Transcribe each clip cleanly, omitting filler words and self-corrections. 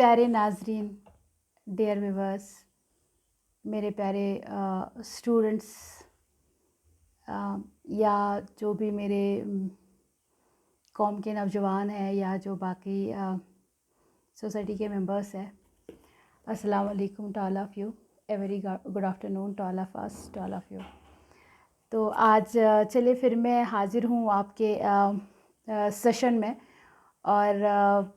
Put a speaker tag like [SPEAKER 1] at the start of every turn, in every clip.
[SPEAKER 1] प्यारे नाजरीन, dear viewers, मेरे प्यारे स्टूडेंट्स, या जो भी मेरे कौम के नौजवान हैं या जो बाकी सोसाइटी के मेंबर्स हैं, अस्सलाम वालेकुम to all of you. A very good afternoon to all of us, to all of you. तो आज चलिए फिर मैं हाज़िर हूँ आपके सेशन में। और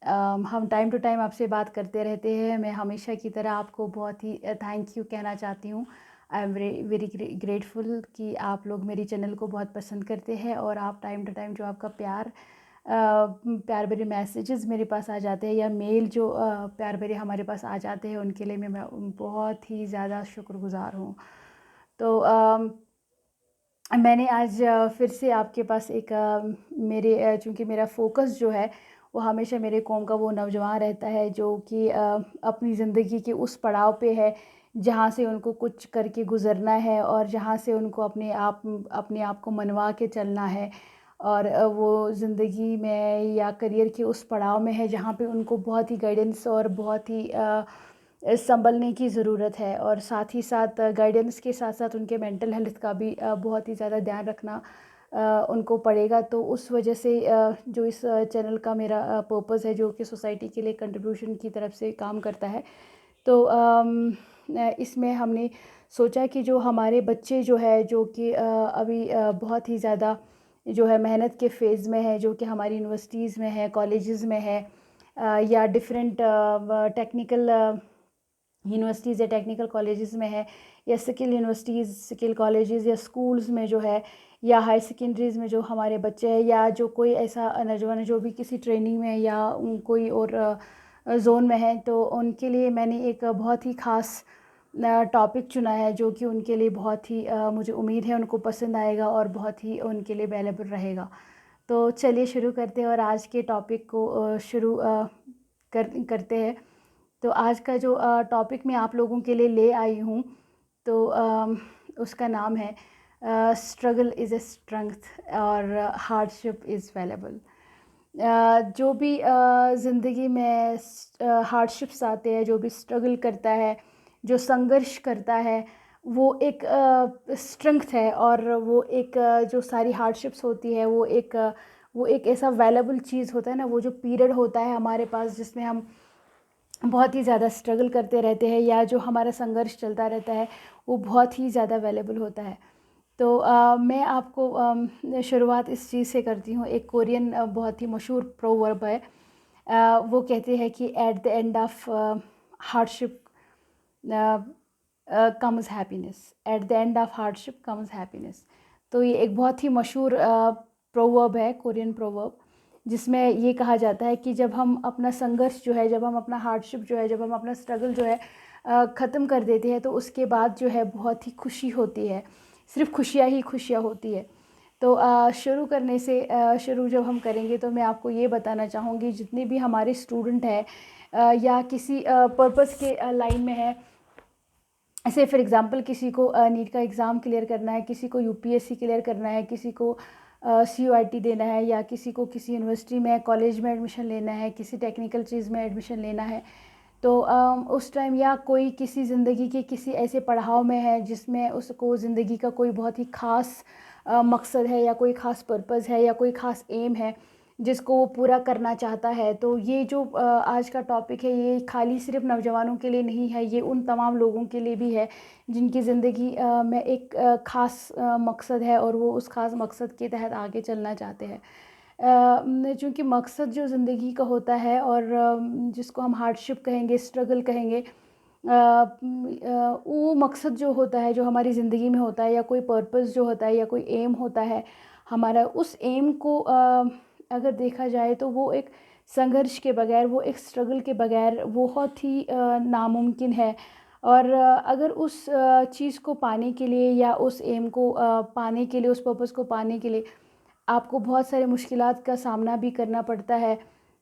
[SPEAKER 1] हम टाइम टू टाइम आपसे बात करते रहते हैं। मैं हमेशा की तरह आपको बहुत ही थैंक यू कहना चाहती हूँ। I am very very grateful कि आप लोग मेरी चैनल को बहुत पसंद करते हैं और आप टाइम टू टाइम जो आपका प्यार भरे मैसेजेस मेरे पास आ जाते हैं या मेल जो प्यार भरे हमारे पास आ जाते हैं, उनके लिए मैं बहुत ही ज़्यादा शुक्रगुज़ार हूँ। तो मैंने आज फिर से आपके पास एक मेरे चूँकि मेरा फ़ोकस जो है वो हमेशा मेरे कौम का वो नौजवान रहता है जो कि अपनी ज़िंदगी के उस पड़ाव पे है जहाँ से उनको कुछ करके गुज़रना है और जहाँ से उनको अपने आप को मनवा के चलना है। और वो ज़िंदगी में या करियर के उस पड़ाव में है जहाँ पे उनको बहुत ही गाइडेंस और बहुत ही संभलने की ज़रूरत है। और साथ ही साथ गाइडेंस के साथ साथ उनके मेंटल हेल्थ का भी बहुत ही ज़्यादा ध्यान रखना उनको पड़ेगा। तो उस वजह से जो इस चैनल का मेरा पर्पस है, जो कि सोसाइटी के लिए कंट्रीब्यूशन की तरफ से काम करता है, तो इसमें हमने सोचा कि जो हमारे बच्चे जो है जो कि अभी बहुत ही ज़्यादा जो है मेहनत के फ़ेज़ में है, जो कि हमारी यूनिवर्सिटीज़ में है, कॉलेजेस में है, या डिफरेंट टेक्निकल यूनिवर्सिटीज़ या टेक्निकल कॉलेजेस में है, या स्किल यूनिवर्सिटीज़, स्किल कॉलेजेस या स्कूल्स में जो है, या हायर सेकेंडरीज़ में जो हमारे बच्चे हैं, या जो कोई ऐसा नौजवान है जो भी किसी ट्रेनिंग में या कोई और ज़ोन में है, तो उनके लिए मैंने एक बहुत ही ख़ास टॉपिक चुना है जो कि उनके लिए बहुत ही मुझे उम्मीद है उनको पसंद आएगा और बहुत ही उनके लिए वैल्यूएबल रहेगा। तो चलिए शुरू करते हैं और आज के टॉपिक को शुरू करते हैं। तो आज का जो टॉपिक मैं आप लोगों के लिए ले आई हूँ, तो उसका नाम है स्ट्रगल इज़ ए स्ट्रेंथ और हार्डशिप इज़ वैल्यूएबल। जो भी ज़िंदगी में हार्डशिप्स आते हैं, जो भी स्ट्रगल करता है, जो संघर्ष करता है, वो एक स्ट्रेंथ है। और वो एक जो सारी हार्डशिप्स होती है वो एक ऐसा वैल्यूएबल चीज़ होता है ना, वो जो पीरियड होता है हमारे पास जिसमें हम बहुत ही ज़्यादा स्ट्रगल करते रहते हैं या जो हमारा संघर्ष चलता रहता है, वो बहुत ही ज़्यादा वैल्यूएबल होता है। तो मैं आपको शुरुआत इस चीज़ से करती हूँ। एक कोरियन बहुत ही मशहूर प्रोवर्ब है। वो कहते हैं कि at the end of hardship comes happiness, at the end of hardship comes happiness. तो ये एक बहुत ही मशहूर प्रोवर्ब है, कोरियन प्रोवर्ब, जिसमें ये कहा जाता है कि जब हम अपना संघर्ष जो है, जब हम अपना हार्डशिप जो है, जब हम अपना स्ट्रगल जो है ख़त्म कर देते हैं, तो उसके बाद जो है बहुत ही खुशी होती है, सिर्फ खुशियाँ ही खुशियाँ होती है। तो शुरू करने से शुरू जब हम करेंगे तो मैं आपको ये बताना चाहूँगी, जितने भी हमारे स्टूडेंट हैं या किसी पर्पस के लाइन में है, ऐसे फॉर एग्ज़ाम्पल किसी को नीट का एग्ज़ाम क्लियर करना है, किसी को यूपीएससी क्लियर करना है, किसी को सीयूईटी देना है, या किसी को किसी यूनिवर्सिटी में कॉलेज में एडमिशन लेना है, किसी टेक्निकल चीज़ में एडमिशन लेना है, तो उस टाइम या कोई किसी ज़िंदगी के किसी ऐसे पड़ाव में है जिसमें उसको ज़िंदगी का कोई बहुत ही ख़ास मकसद है या कोई ख़ास पर्पज़ है या कोई ख़ास एम है जिसको वो पूरा करना चाहता है। तो ये जो आज का टॉपिक है, ये खाली सिर्फ नौजवानों के लिए नहीं है, ये उन तमाम लोगों के लिए भी है जिनकी ज़िंदगी में एक ख़ास मकसद है और वो उस ख़ास मकसद के तहत आगे चलना चाहते हैं। चूँकि मकसद जो ज़िंदगी का होता है और जिसको हम हार्डशिप कहेंगे, स्ट्रगल कहेंगे, वो मकसद जो होता है, जो हमारी ज़िंदगी में होता है, या कोई पर्पस जो होता है या कोई एम होता है हमारा, उस एम को अगर देखा जाए तो वो एक संघर्ष के बगैर, वो एक स्ट्रगल के बगैर बहुत ही नामुमकिन है। और अगर उस चीज़ को पाने के लिए या उस एम को पाने के लिए, उस पर्पस को पाने के लिए आपको बहुत सारे मुश्किलात का सामना भी करना पड़ता है,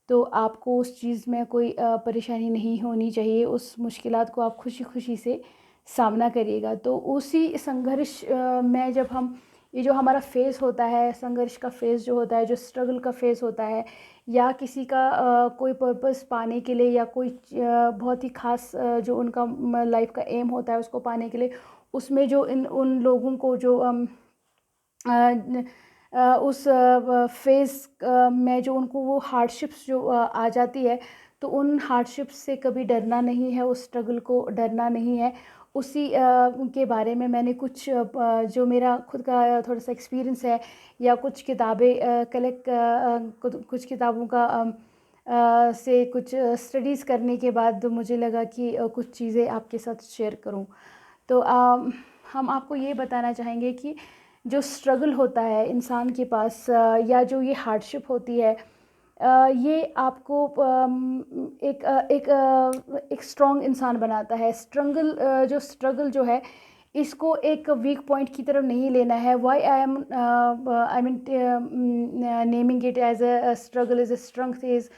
[SPEAKER 1] तो आपको उस चीज़ में कोई परेशानी नहीं होनी चाहिए। उस मुश्किलात को आप खुशी खुशी से सामना करिएगा। तो उसी संघर्ष में जब हम ये जो हमारा फ़ेज़ होता है, संघर्ष का फ़ेज़ जो होता है, जो स्ट्रगल का फ़ेज़ होता है, या किसी का कोई पर्पस पाने के लिए, या कोई बहुत ही ख़ास जो उनका लाइफ़ का एम होता है उसको पाने के लिए, उसमें जो इन उन लोगों को जो अ, न उस फ़ेज़ में जो उनको वो हार्डशिप्स जो आ जाती है, तो उन हार्डशिप्स से कभी डरना नहीं है, उस स्ट्रगल को डरना नहीं है। उसी के बारे में मैंने कुछ जो मेरा खुद का थोड़ा-सा एक्सपीरियंस है, या कुछ किताबें कलेक्ट कुछ किताबों का से कुछ स्टडीज़ करने के बाद मुझे लगा कि कुछ चीज़ें आपके साथ शेयर करूँ। तो हम आपको ये बताना चाहेंगे कि जो स्ट्रगल होता है इंसान के पास, या जो ये हार्डशिप होती है, ये आपको एक स्ट्रॉन्ग इंसान बनाता है। जो स्ट्रगल जो है, इसको एक वीक पॉइंट की तरफ नहीं लेना है। Why I mean naming it as a struggle is a strength is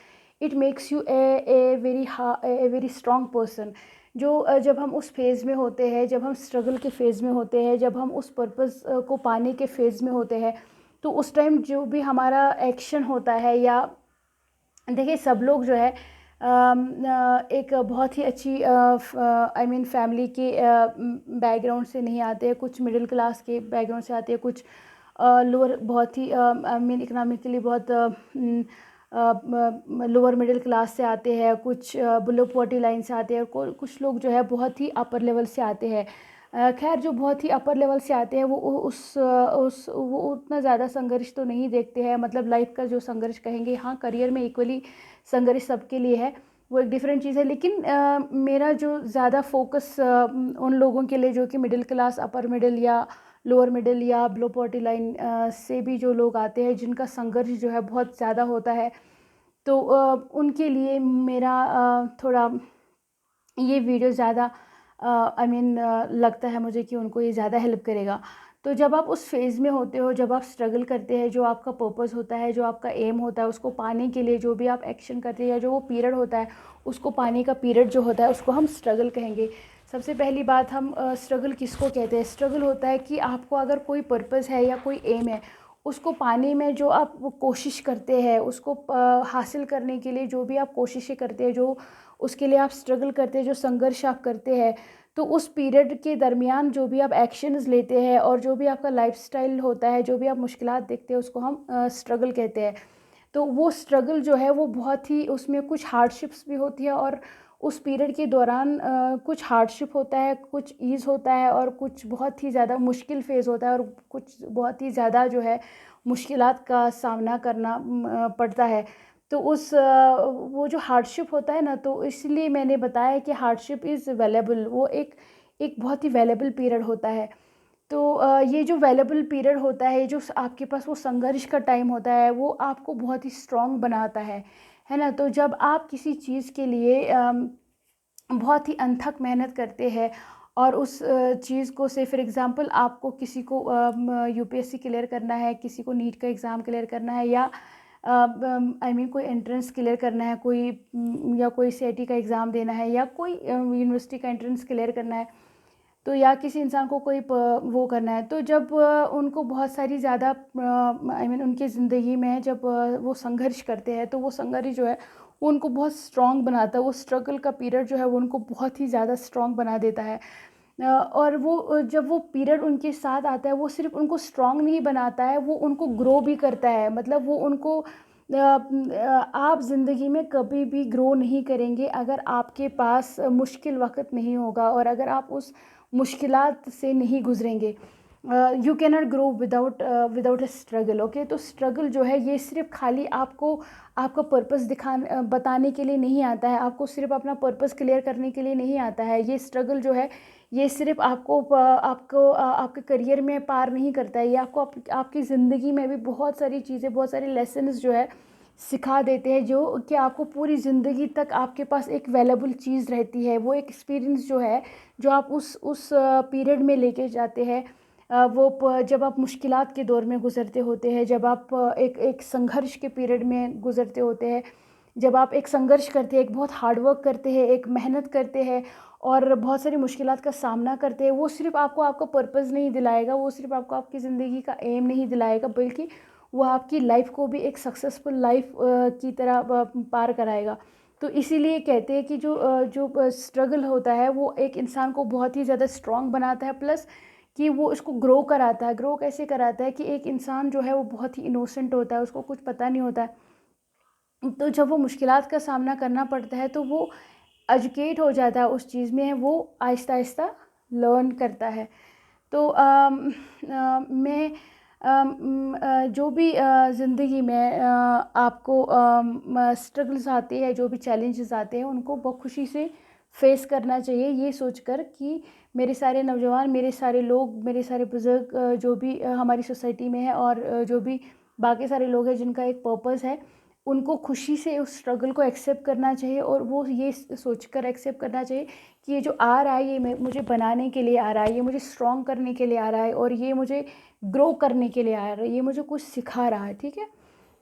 [SPEAKER 1] it makes you a very strong person. जो जब हम उस फेज़ में होते हैं, जब हम स्ट्रगल के फेज़ में होते हैं, जब हम उस पर्पस को पाने के फेज़ में होते हैं, तो उस टाइम जो भी हमारा एक्शन होता है, या देखिए सब लोग जो है एक बहुत ही अच्छी आई मीन फैमिली के बैकग्राउंड से नहीं आते हैं, कुछ मिडिल क्लास के बैकग्राउंड से आते हैं, कुछ लोअर बहुत ही आई मीन इकोनॉमिकली बहुत लोअर मिडिल क्लास से आते हैं, कुछ बिलो पॉवर्टी लाइन से आते हैं, कुछ लोग जो है बहुत ही अपर लेवल से आते हैं। खैर जो बहुत ही अपर लेवल से आते हैं, वो उतना ज़्यादा संघर्ष तो नहीं देखते हैं, मतलब लाइफ का जो संघर्ष कहेंगे, हाँ करियर में इक्वली संघर्ष सबके लिए है, वो एक डिफरेंट चीज़ है। लेकिन मेरा जो ज़्यादा फोकस उन लोगों के लिए जो कि मिडिल क्लास, अपर मिडिल, या लोअर मिडिल, या बिलो पॉवर्टी लाइन से भी जो लोग आते हैं, जिनका संघर्ष जो है बहुत ज़्यादा होता है, तो उनके लिए मेरा थोड़ा ये वीडियो ज़्यादा आई मीन लगता है मुझे कि उनको ये ज़्यादा हेल्प करेगा। तो जब आप उस फेज़ में होते हो, जब आप स्ट्रगल करते हैं, जो आपका पर्पस होता है, जो आपका एम होता है, उसको पाने के लिए जो भी आप एक्शन करते हैं, या जो वो पीरियड होता है, उसको पाने का पीरियड जो होता है, उसको हम स्ट्रगल कहेंगे। सबसे पहली बात, हम स्ट्रगल किसको कहते हैं? स्ट्रगल होता है कि आपको अगर कोई पर्पस है या कोई एम है, उसको पाने में जो आप वो कोशिश करते हैं, उसको हासिल करने के लिए जो भी आप कोशिशें करते हैं, जो उसके लिए आप स्ट्रगल करते हैं, जो संघर्ष आप करते हैं, तो उस पीरियड के दरमियान जो भी आप एक्शंस लेते हैं, और जो भी आपका लाइफ़स्टाइल होता है, जो भी आप मुश्किलात देखते हैं, उसको हम स्ट्रगल कहते हैं। तो वो स्ट्रगल जो है, वो बहुत ही, उसमें कुछ हार्डशिप्स भी होती है, और उस पीरियड के दौरान कुछ हार्डशिप होता है, कुछ ईज़ होता है, और कुछ बहुत ही ज़्यादा मुश्किल फ़ेज़ होता है, और कुछ बहुत ही ज़्यादा जो है मुश्किलात का सामना करना पड़ता है। तो वो जो हार्डशिप होता है ना, तो इसलिए मैंने बताया कि हार्डशिप इज़ वैल्युएबल, वो एक बहुत ही वैल्युएबल पीरियड होता है। तो ये जो वैल्युएबल पीरियड होता है, जो आपके पास वो संघर्ष का टाइम होता है, वो आपको बहुत ही स्ट्रॉन्ग बनाता है ना? तो जब आप किसी चीज़ के लिए बहुत ही अनथक मेहनत करते हैं, और उस चीज़ को, से फॉर एग्ज़ाम्पल आपको किसी को यूपीएससी क्लियर करना है, किसी को नीट का एग्ज़ाम क्लियर करना है, या आई मीन कोई एंट्रेंस क्लियर करना है, या कोई सीईटी का एग्ज़ाम देना है, या कोई यूनिवर्सिटी का एंट्रेंस क्लियर करना है, तो या किसी इंसान को कोई वो करना है, तो जब उनको बहुत सारी ज़्यादा आई मीन उनकी ज़िंदगी में जब वो संघर्ष करते हैं, तो वो संघर्ष जो है वो उनको बहुत स्ट्रॉन्ग बनाता है। वो स्ट्रगल का पीरियड जो है वो उनको बहुत ही ज़्यादा स्ट्रॉन्ग बना देता है। और वो जब वो पीरियड उनके साथ आता है, वो सिर्फ उनको स्ट्रॉन्ग नहीं बनाता है, वो उनको ग्रो भी करता है। मतलब वो उनको आप ज़िंदगी में कभी भी ग्रो नहीं करेंगे अगर आपके पास मुश्किल वक़्त नहीं होगा, और अगर आप उस मुश्किलात से नहीं गुज़रेंगे। You can not grow without a struggle. Okay, तो स्ट्रगल जो है ये सिर्फ खाली आपको आपका पर्पस बताने के लिए नहीं आता है, आपको सिर्फ अपना पर्पस क्लियर करने के लिए नहीं आता है। ये स्ट्रगल जो है ये सिर्फ आपके करियर में पार नहीं करता है, ये आपकी ज़िंदगी में भी बहुत सारी चीज़ें, बहुत सारे लेसन्स जो है सिखा देते हैं, जो कि आपको पूरी ज़िंदगी तक आपके पास एक वैल्यूएबल चीज़ रहती है। वो एक्सपीरियंस जो है, जो आप उस पीरियड में लेके जाते हैं, जब आप मुश्किलात के दौर में गुज़रते होते हैं, जब आप एक संघर्ष के पीरियड में गुज़रते होते हैं, जब आप एक संघर्ष करते हैं, एक बहुत हार्ड वर्क करते हैं, एक मेहनत करते हैं, और बहुत सारी मुश्किलात का सामना करते हैं, वो सिर्फ आपको आपका पर्पज़ नहीं दिलाएगा, वो सिर्फ आपको आपकी ज़िंदगी का एम नहीं दिलाएगा, बल्कि वो आपकी लाइफ को भी एक सक्सेसफुल लाइफ की तरह पार कराएगा। तो इसीलिए कहते हैं कि जो स्ट्रगल होता है वो एक इंसान को बहुत ही ज़्यादा स्ट्रॉन्ग बनाता है, प्लस कि वो इसको ग्रो कराता है। ग्रो कैसे कराता है कि एक इंसान जो है वो बहुत ही इनोसेंट होता है, उसको कुछ पता नहीं होता है, तो जब वो मुश्किलात का सामना करना पड़ता है तो वो एजुकेट हो जाता है उस चीज़ में, वो आहिस्ता आहिस्ता लर्न करता है। तो मैं जो भी ज़िंदगी में आपको स्ट्रगल्स आते हैं, जो भी चैलेंजेस आते हैं, उनको बखुशी से फेस करना चाहिए, ये सोचकर कि मेरे सारे नौजवान, मेरे सारे लोग, मेरे सारे बुज़ुर्ग जो भी हमारी सोसाइटी में है, और जो भी बाकी सारे लोग हैं जिनका एक पर्पस है, उनको खुशी से उस स्ट्रगल को एक्सेप्ट करना चाहिए, और वो ये सोचकर एक्सेप्ट करना चाहिए कि ये जो आ रहा है, ये मुझे बनाने के लिए आ रहा है, ये मुझे स्ट्रॉन्ग करने के लिए आ रहा है, और ये मुझे ग्रो करने के लिए आ रहा है, ये मुझे कुछ सिखा रहा है। ठीक है,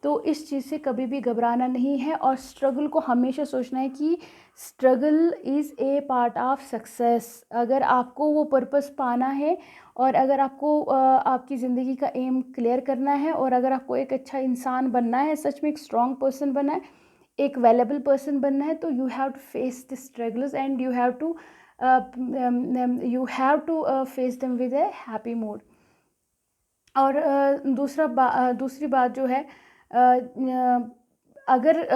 [SPEAKER 1] तो इस चीज़ से कभी भी घबराना नहीं है, और स्ट्रगल को हमेशा सोचना है कि struggle is a part of success. अगर आपको वो पर्पस पाना है, और अगर आपको आपकी ज़िंदगी का एम क्लियर करना है, और अगर आपको एक अच्छा इंसान बनना है, सच में एक स्ट्रॉन्ग पर्सन बनना है, एक वैल्यूएबल पर्सन बनना है, तो you have to face the struggles, and you have to face them with a happy mood. और दूसरी बात जो है, अगर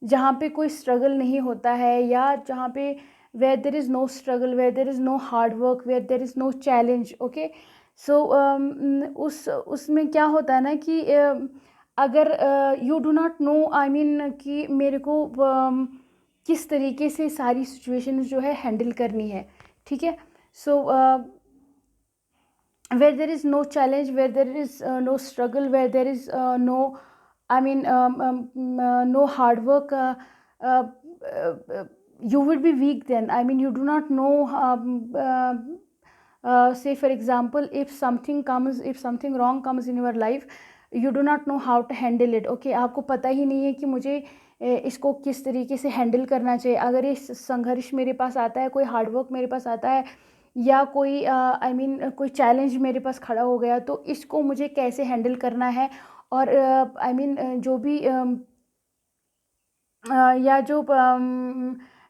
[SPEAKER 1] जहाँ पे कोई स्ट्रगल नहीं होता है, या जहाँ पे where there is no struggle, where there is no hard work, where there is no challenge, okay, so उसमें क्या होता है ना कि अगर you do not know, I mean कि मेरे को किस तरीके से सारी सिचुएशन जो है हैंडल करनी है। ठीक है, सो where there is no challenge, where there is no struggle, where there is no, I mean, no hard work, uh, you will be weak then. I mean, you do not know. Say for example, if something wrong comes in your life, you do not know how to handle it. Okay, आपको पता ही नहीं है कि मुझे इसको किस तरीके से हैंडल करना चाहिए। अगर ये संघर्ष मेरे पास आता है, कोई हार्ड वर्क मेरे पास आता है, या कोई आई मीन कोई चैलेंज मेरे पास खड़ा हो गया, तो इसको मुझे कैसे हैंडल करना है, और आई मीन जो भी या जो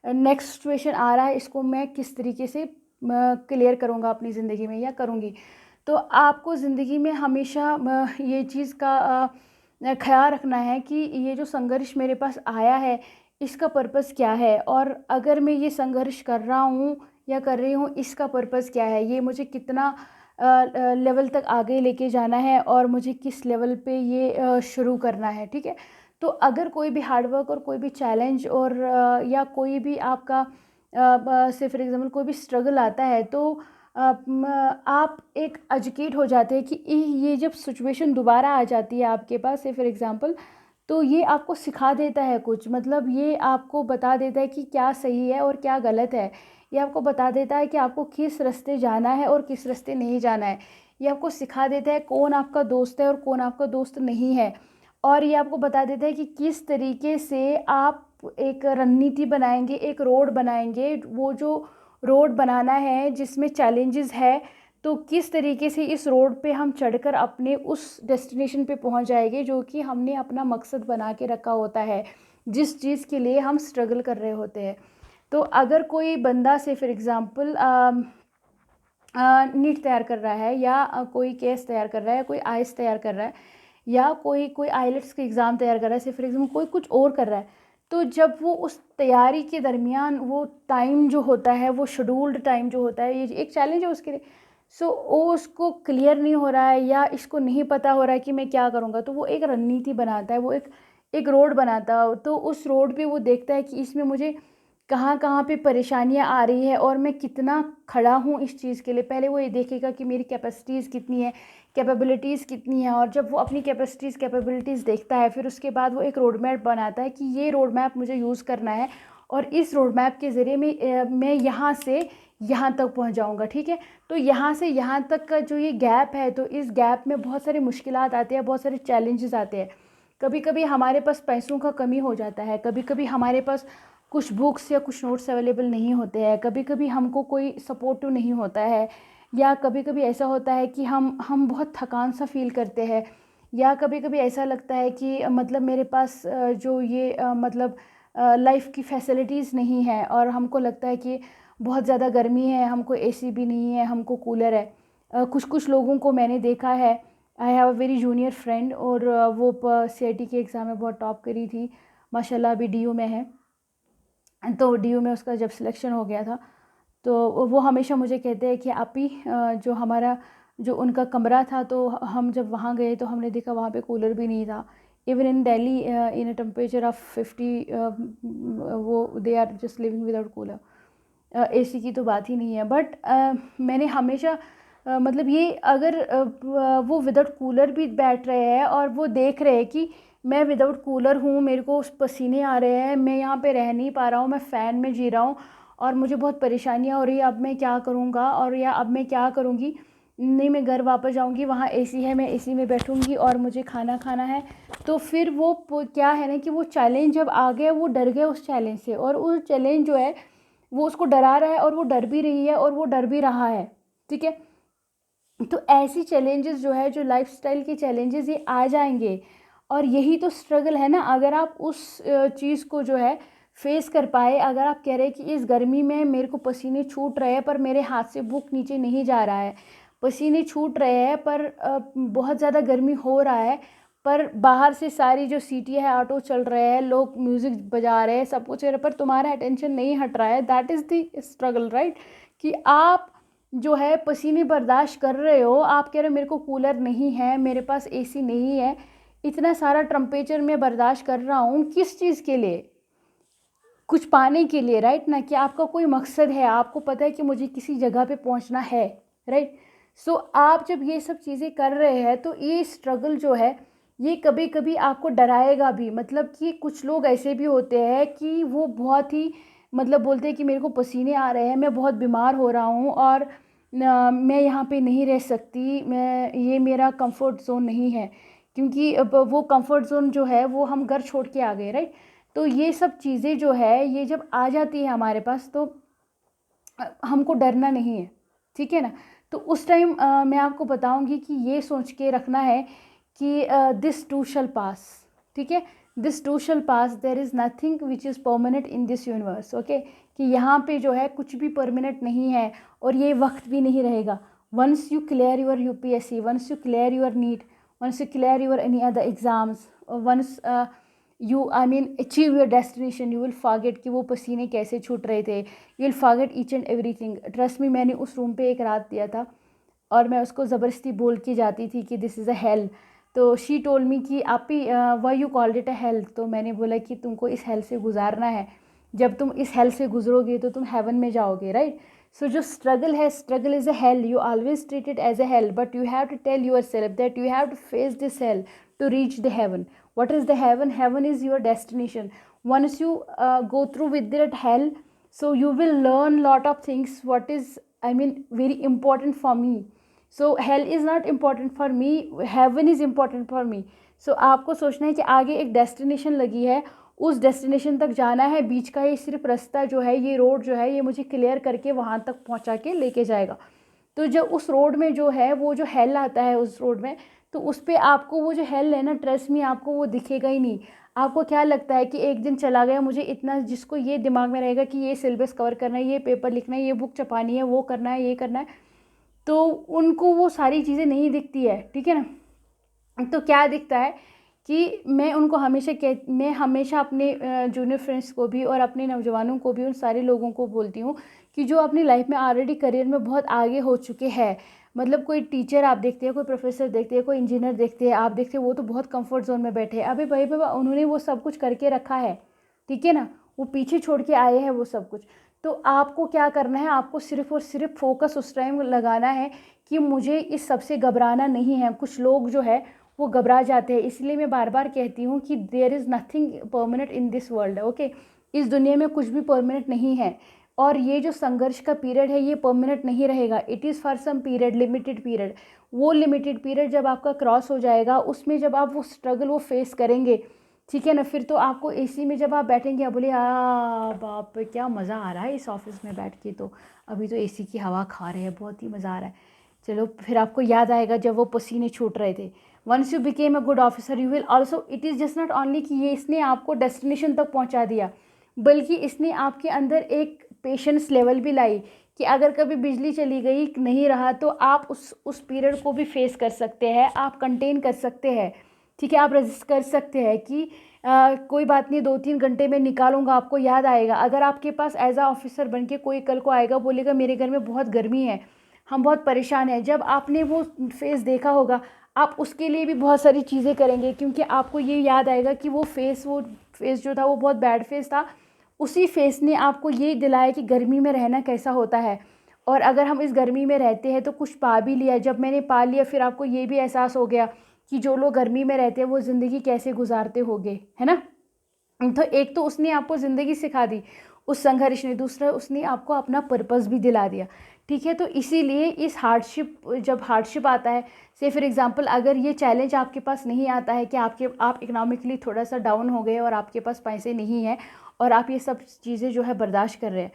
[SPEAKER 1] नेक्स्ट सिचुएशन आ रहा है, इसको मैं किस तरीके से क्लियर करूँगा अपनी ज़िंदगी में, या करूँगी। तो आपको ज़िंदगी में हमेशा ये चीज़ का ख्याल रखना है कि ये जो संघर्ष मेरे पास आया है, इसका पर्पस क्या है, और अगर मैं ये संघर्ष कर रहा हूँ या कर रही हूँ, इसका पर्पस क्या है, ये मुझे कितना लेवल तक आगे लेके जाना है, और मुझे किस लेवल पे ये शुरू करना है। ठीक है, तो अगर कोई भी हार्ड वर्क और कोई भी चैलेंज, और या कोई भी आपका से फॉर एग्जांपल कोई भी स्ट्रगल आता है, तो आप एक एजुकेट हो जाते हैं कि ये जब सिचुएशन दोबारा आ जाती है आपके पास, से फॉर एग्जांपल, तो ये आपको सिखा देता है कुछ, मतलब ये आपको बता देता है कि क्या सही है और क्या गलत है। ये आपको बता देता है कि आपको किस रास्ते जाना है और किस रास्ते नहीं जाना है। ये आपको सिखा देता है कौन आपका दोस्त है और कौन आपका दोस्त नहीं है। और ये आपको बता देता है कि किस तरीके से आप एक रणनीति बनाएंगे, एक रोड बनाएंगे, वो जो रोड बनाना है जिसमें चैलेंजेस है, तो किस तरीके से इस रोड पे हम चढ़कर अपने उस डेस्टिनेशन पे पहुंच जाएंगे जो कि हमने अपना मकसद बना के रखा होता है, जिस चीज़ के लिए हम स्ट्रगल कर रहे होते हैं। तो अगर कोई बंदा से फॉर एग्ज़ाम्पल नीट तैयार कर रहा है, या कोई केस तैयार कर रहा है, कोई आईएएस तैयार कर रहा है, या कोई आईएलटीएस का एग्ज़ाम तैयार कर रहा है, से फॉर एग्जाम्पल कोई कुछ और कर रहा है, तो जब वो उस तैयारी के दरमियान वो टाइम जो होता है, वो शेड्यूल्ड टाइम जो होता है, ये एक चैलेंज है उसके लिए, सो वो उसको क्लियर नहीं हो रहा है, या इसको नहीं पता हो रहा है कि मैं क्या करूँगा, तो वो एक रणनीति बनाता है, वो एक रोड बनाता है। तो उस रोड पे वो देखता है कि इसमें मुझे कहाँ कहाँ पे परेशानियाँ आ रही है, और मैं कितना खड़ा हूँ इस चीज़ के लिए। पहले वो ये देखेगा कि मेरी कैपेसिटीज़ कितनी है, कैपेबिलिटीज़ कितनी है, और जब वो अपनी कैपेबिलिटीज़ देखता है, फिर उसके बाद वो एक रोड मैप बनाता है कि ये रोड मैप मुझे यूज़ करना है, और इस रोड मैप के ज़रिए मैं यहाँ से यहाँ तक पहुँच जाऊँगा। ठीक है, तो यहाँ से यहाँ तक का जो ये गैप है, तो इस गैप में बहुत सारी मुश्किलात आते हैं, बहुत सारे चैलेंजेस आते हैं। कभी कभी हमारे पास पैसों का कमी हो जाता है, कभी कभी हमारे पास कुछ बुक्स या कुछ नोट्स अवेलेबल नहीं होते हैं, कभी कभी हमको कोई सपोर्टिव नहीं होता है, या कभी कभी ऐसा होता है कि हम बहुत थकान सा फील करते हैं, या कभी कभी ऐसा लगता है कि मतलब मेरे पास जो ये मतलब लाइफ की फैसिलिटीज़ नहीं है, और हमको लगता है कि बहुत ज़्यादा गर्मी है, हमको एसी भी नहीं है, हमको कूलर है। कुछ कुछ लोगों को मैंने देखा है। I have a very junior friend, और वो सीआईटी के एग्ज़ाम में बहुत टॉप करी थी, माशाल्लाह अभी डीयू में है। तो डीयू में उसका जब सिलेक्शन हो गया था, तो वो हमेशा मुझे कहते हैं कि आप ही जो हमारा जो उनका कमरा था, तो हम जब वहाँ गए तो हमने देखा वहाँ पे कूलर भी नहीं था। Even in Delhi in a temperature of 50 वो they are just living without cooler. AC की तो बात ही नहीं है। बट मैंने हमेशा मतलब ये अगर वो विदाउट कूलर भी बैठ रहे हैं और वो देख रहे हैं कि मैं विदाउट कूलर हूँ, मेरे को पसीने आ रहे हैं, मैं यहाँ पे रह नहीं पा रहा हूँ, मैं फ़ैन में जी रहा हूँ और मुझे बहुत परेशानियाँ हो रही है, अब मैं क्या करूँगा, और या अब मैं क्या करूँगी, नहीं मैं घर वापस जाऊँगी, वहाँ एसी है, मैं एसी में बैठूँगी और मुझे खाना खाना है। तो फिर वो क्या है ना कि वो चैलेंज जब आ गया, वो डर गए उस चैलेंज से, और वो चैलेंज जो है वो उसको डरा रहा है, और वो डर भी रही है और वो डर भी रहा है। ठीक है, तो ऐसी चैलेंजेस जो है, जो लाइफस्टाइल के चैलेंजेस, ये आ जाएंगे, और यही तो स्ट्रगल है ना। अगर आप उस चीज़ को जो है फेस कर पाए, अगर आप कह रहे हैं कि इस गर्मी में मेरे को पसीने छूट रहे हैं पर मेरे हाथ से बुक नीचे नहीं जा रहा है, पसीने छूट रहे हैं पर बहुत ज़्यादा गर्मी हो रहा है, पर बाहर से सारी जो सिटी है, ऑटो चल रहे हैं, लोग म्यूज़िक बजा रहे हैं, सब कुछ है, पर तुम्हारा अटेंशन नहीं हट रहा है, that is the struggle, right. कि आप जो है पसीने बर्दाश्त कर रहे हो, आप कह रहे हो मेरे को कूलर नहीं है, मेरे पास एसी नहीं है, इतना सारा टेम्परेचर में बर्दाश्त कर रहा हूँ, किस चीज़ के लिए? कुछ पाने के लिए, राइट ना, कि आपका कोई मकसद है, आपको पता है कि मुझे किसी जगह पे पहुँचना है, राइट। सो आप जब ये सब चीज़ें कर रहे हैं, तो ये स्ट्रगल जो है ये कभी कभी आपको डराएगा भी। मतलब कि कुछ लोग ऐसे भी होते हैं कि वो बहुत ही मतलब बोलते हैं कि मेरे को पसीने आ रहे हैं, मैं बहुत बीमार हो रहा हूँ, और मैं यहाँ पे नहीं रह सकती, मैं ये मेरा कंफर्ट जोन नहीं है, क्योंकि अब वो कंफर्ट जोन जो है वो हम घर छोड़ के आ गए, राइट। तो ये सब चीज़ें जो है ये जब आ जाती है हमारे पास, तो हमको डरना नहीं है, ठीक है ना। तो उस टाइम मैं आपको बताऊंगी कि ये सोच के रखना है कि दिस टू शल पास, ठीक है। This too shall pass, there is nothing which is permanent in this universe, okay. कि यहाँ पे जो है कुछ भी परमानेंट नहीं है, और ये वक्त भी नहीं रहेगा। Once you clear your UPSC, once you clear your NEET, once you clear your any other exams, once you I mean achieve your destination, you will forget कि वो पसीने कैसे छूट रहे थे, you will forget each and everything. Trust me, मैंने उस room पे एक रात दिया था, और मैं उसको ज़बरदस्ती बोल के जाती थी कि दिस इज़ अ हेल। तो शी टोल मी कि आप ही why you called it a hell. तो मैंने बोला कि तुमको इस हेल से गुजारना है, जब तुम इस हेल से गुजरोगे तो तुम हेवन में जाओगे, राइट। सो जो स्ट्रगल है, struggle is a hell, you always treat it as a hell, but you have to tell yourself that you have to face this hell to reach the heaven. What is the heaven? Heaven is your destination. Once you go through with that hell, so you will learn lot of things what is, I mean, very important for me. So hell is not important for me, heaven is important for me. So आपको सोचना है कि आगे एक destination लगी है, उस destination तक जाना है, बीच का ये सिर्फ रास्ता जो है, ये रोड जो है, ये मुझे क्लियर करके वहाँ तक पहुँचा के लेके जाएगा। तो जब उस रोड में जो है वो जो हेल आता है उस रोड में, तो उस पर आपको वो जो हेल है ना, ट्रस्ट में आपको वो दिखेगा ही नहीं। आपको क्या लगता है कि एक दिन चला गया, मुझे इतना, जिसको ये दिमाग में रहेगा कि ये सिलेबस कवर करना है, ये पेपर लिखना है, ये बुक छपानी है, वो करना है, ये करना है, तो उनको वो सारी चीज़ें नहीं दिखती है, ठीक है ना। तो क्या दिखता है कि मैं हमेशा अपने जूनियर फ्रेंड्स को भी और अपने नौजवानों को भी, उन सारे लोगों को बोलती हूँ कि जो अपनी लाइफ में ऑलरेडी करियर में बहुत आगे हो चुके हैं, मतलब कोई टीचर आप देखते हैं, कोई प्रोफेसर देखते हैं, कोई इंजीनियर देखते हैं, आप देखते हैं वो तो बहुत कंफर्ट जोन में बैठे हैं। अभी भाई बाबा उन्होंने वो सब कुछ करके रखा है, ठीक है ना, वो पीछे छोड़ के आए हैं वो सब कुछ। तो आपको क्या करना है, आपको सिर्फ और सिर्फ फोकस उस टाइम लगाना है कि मुझे इस सब से घबराना नहीं है। कुछ लोग जो है वो घबरा जाते हैं, इसलिए मैं बार बार कहती हूँ कि there is nothing permanent in this world, okay. इस दुनिया में कुछ भी परमानेंट नहीं है, और ये जो संघर्ष का पीरियड है ये परमानेंट नहीं रहेगा, it is for some period, limited period. वो लिमिटेड पीरियड जब आपका क्रॉस हो जाएगा, उसमें जब आप वो स्ट्रगल वो फेस करेंगे, ठीक है ना। फिर तो आपको एसी में जब आप बैठेंगे आप बोले बाप रे क्या मज़ा आ रहा है इस ऑफिस में बैठ के, तो अभी तो एसी की हवा खा रहे हैं, बहुत ही मज़ा आ रहा है। चलो फिर आपको याद आएगा जब वो पसीने छूट रहे थे। Once you became a good officer you will also, it is just not only कि ये इसने आपको डेस्टिनेशन तक पहुंचा दिया, बल्कि इसने आपके अंदर एक पेशेंस लेवल भी लाई कि अगर कभी बिजली चली गई नहीं रहा तो आप उस पीरियड को भी फेस कर सकते हैं, आप कंटेन कर सकते हैं। ठीक है, आप रजिस्ट कर सकते हैं कि कोई बात नहीं 2-3 घंटे में निकालूंगा, आपको याद आएगा। अगर आपके पास एज आ ऑफिसर बन के कोई कल को आएगा बोलेगा मेरे घर में बहुत गर्मी है, हम बहुत परेशान हैं, जब आपने वो फेस देखा होगा आप उसके लिए भी बहुत सारी चीज़ें करेंगे, क्योंकि आपको ये याद आएगा कि वो फेस जो था वो बहुत बैड फेस था। उसी फेस ने आपको ये दिलाया कि गर्मी में रहना कैसा होता है, और अगर हम इस गर्मी में रहते हैं तो कुछ पा भी लिया। जब मैंने पा लिया फिर आपको ये भी एहसास हो गया कि जो लोग गर्मी में रहते हैं वो ज़िंदगी कैसे गुजारते होंगे, है ना। तो एक तो उसने आपको ज़िंदगी सिखा दी उस संघर्ष ने, दूसरा उसने आपको अपना पर्पस भी दिला दिया। ठीक है, तो इसीलिए इस हार्डशिप, जब हार्डशिप आता है, से फॉर एग्जांपल अगर ये चैलेंज आपके पास नहीं आता है कि आप इकोनॉमिकली थोड़ा सा डाउन हो गए और आपके पास पैसे नहीं हैं और आप ये सब चीज़ें जो है बर्दाश्त कर रहे हैं,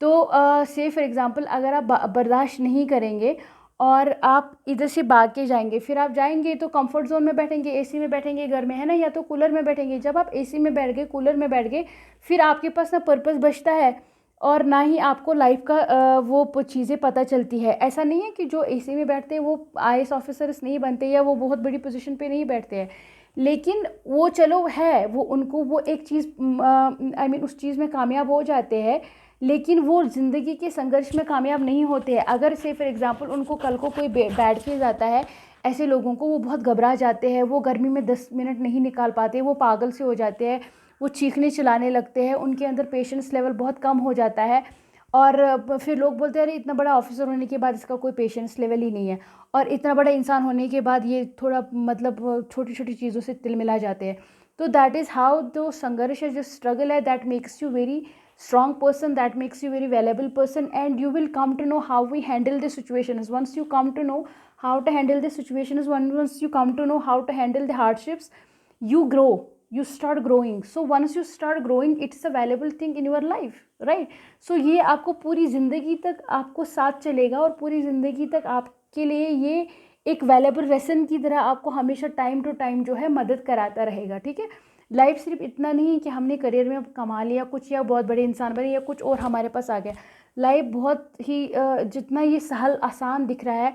[SPEAKER 1] तो से फॉर एग्जांपल अगर आप बर्दाश्त नहीं करेंगे और आप इधर से भाग के जाएंगे, फिर आप जाएंगे तो कंफर्ट जोन में बैठेंगे, एसी में बैठेंगे घर में, है ना, या तो कूलर में बैठेंगे। जब आप एसी में बैठ गए, कूलर में बैठ गए, फिर आपके पास ना पर्पस बचता है और ना ही आपको लाइफ का वो चीज़ें पता चलती है। ऐसा नहीं है कि जो एसी में बैठते हैं वो आईएएस ऑफिसर्स नहीं बनते या वो बहुत बड़ी पोजीशन पे नहीं बैठते हैं, लेकिन वो चलो है, वो उनको वो एक चीज़ आई मीन उस चीज़ में कामयाब हो जाते हैं, लेकिन वो ज़िंदगी के संघर्ष में कामयाब नहीं होते हैं। अगर से फॉर एग्जांपल उनको कल को कोई बैड फेज आता है, ऐसे लोगों को वो बहुत घबरा जाते हैं, वो गर्मी में 10 मिनट नहीं निकाल पाते, वो पागल से हो जाते हैं, वो चीखने चिल्लाने लगते हैं, उनके अंदर पेशेंस लेवल बहुत कम हो जाता है। और फिर लोग बोलते हैं अरे इतना बड़ा ऑफिसर होने के बाद इसका कोई पेशेंस लेवल ही नहीं है, और इतना बड़ा इंसान होने के बाद ये थोड़ा मतलब छोटी छोटी चीज़ों से तिलमिला जाते हैं। तो दैट इज़ हाउ जो संघर्ष है, जो स्ट्रगल है, that makes you very strong person, that makes you very valuable person, and you will come to know how we handle the situations. Once you come to know how to handle the situations, once you come to know how to handle the hardships, you grow, you start growing. So once you start growing, it's a valuable thing in your life, right? So ये आपको पूरी ज़िंदगी तक आपको साथ चलेगा और पूरी ज़िंदगी तक आपके लिए ये एक वैल्यूएबल लेसन की तरह आपको हमेशा टाइम टू टाइम जो है मदद कराता रहेगा। ठीक है, लाइफ सिर्फ इतना नहीं कि हमने करियर में कमा लिया कुछ या बहुत बड़े इंसान बने या कुछ और हमारे पास आ गया। लाइफ बहुत ही जितना ये सहल आसान दिख रहा है,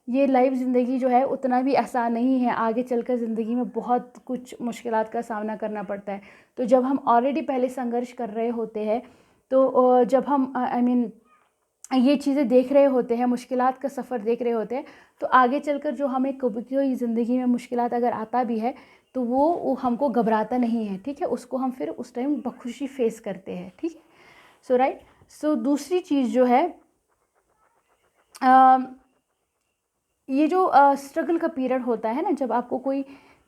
[SPEAKER 1] ये लाइफ ज़िंदगी जो है उतना भी आसान नहीं है। आगे चलकर ज़िंदगी में बहुत कुछ मुश्किलात का सामना करना पड़ता है। तो जब हम ऑलरेडी पहले संघर्ष कर रहे होते हैं, तो जब हम आई मीन ये चीज़ें देख रहे होते हैं, मुश्किलात का सफ़र देख रहे होते हैं, तो आगे चलकर जो हमें कभी कोई ज़िंदगी में मुश्किलात अगर आता भी है तो वो हमको घबराता नहीं है। ठीक है, उसको हम फिर उस टाइम बखुशी फेस करते हैं। ठीक है, सो राइट। सो दूसरी चीज़ जो है ये जो स्ट्रगल का पीरियड होता है ना, जब आपको कोई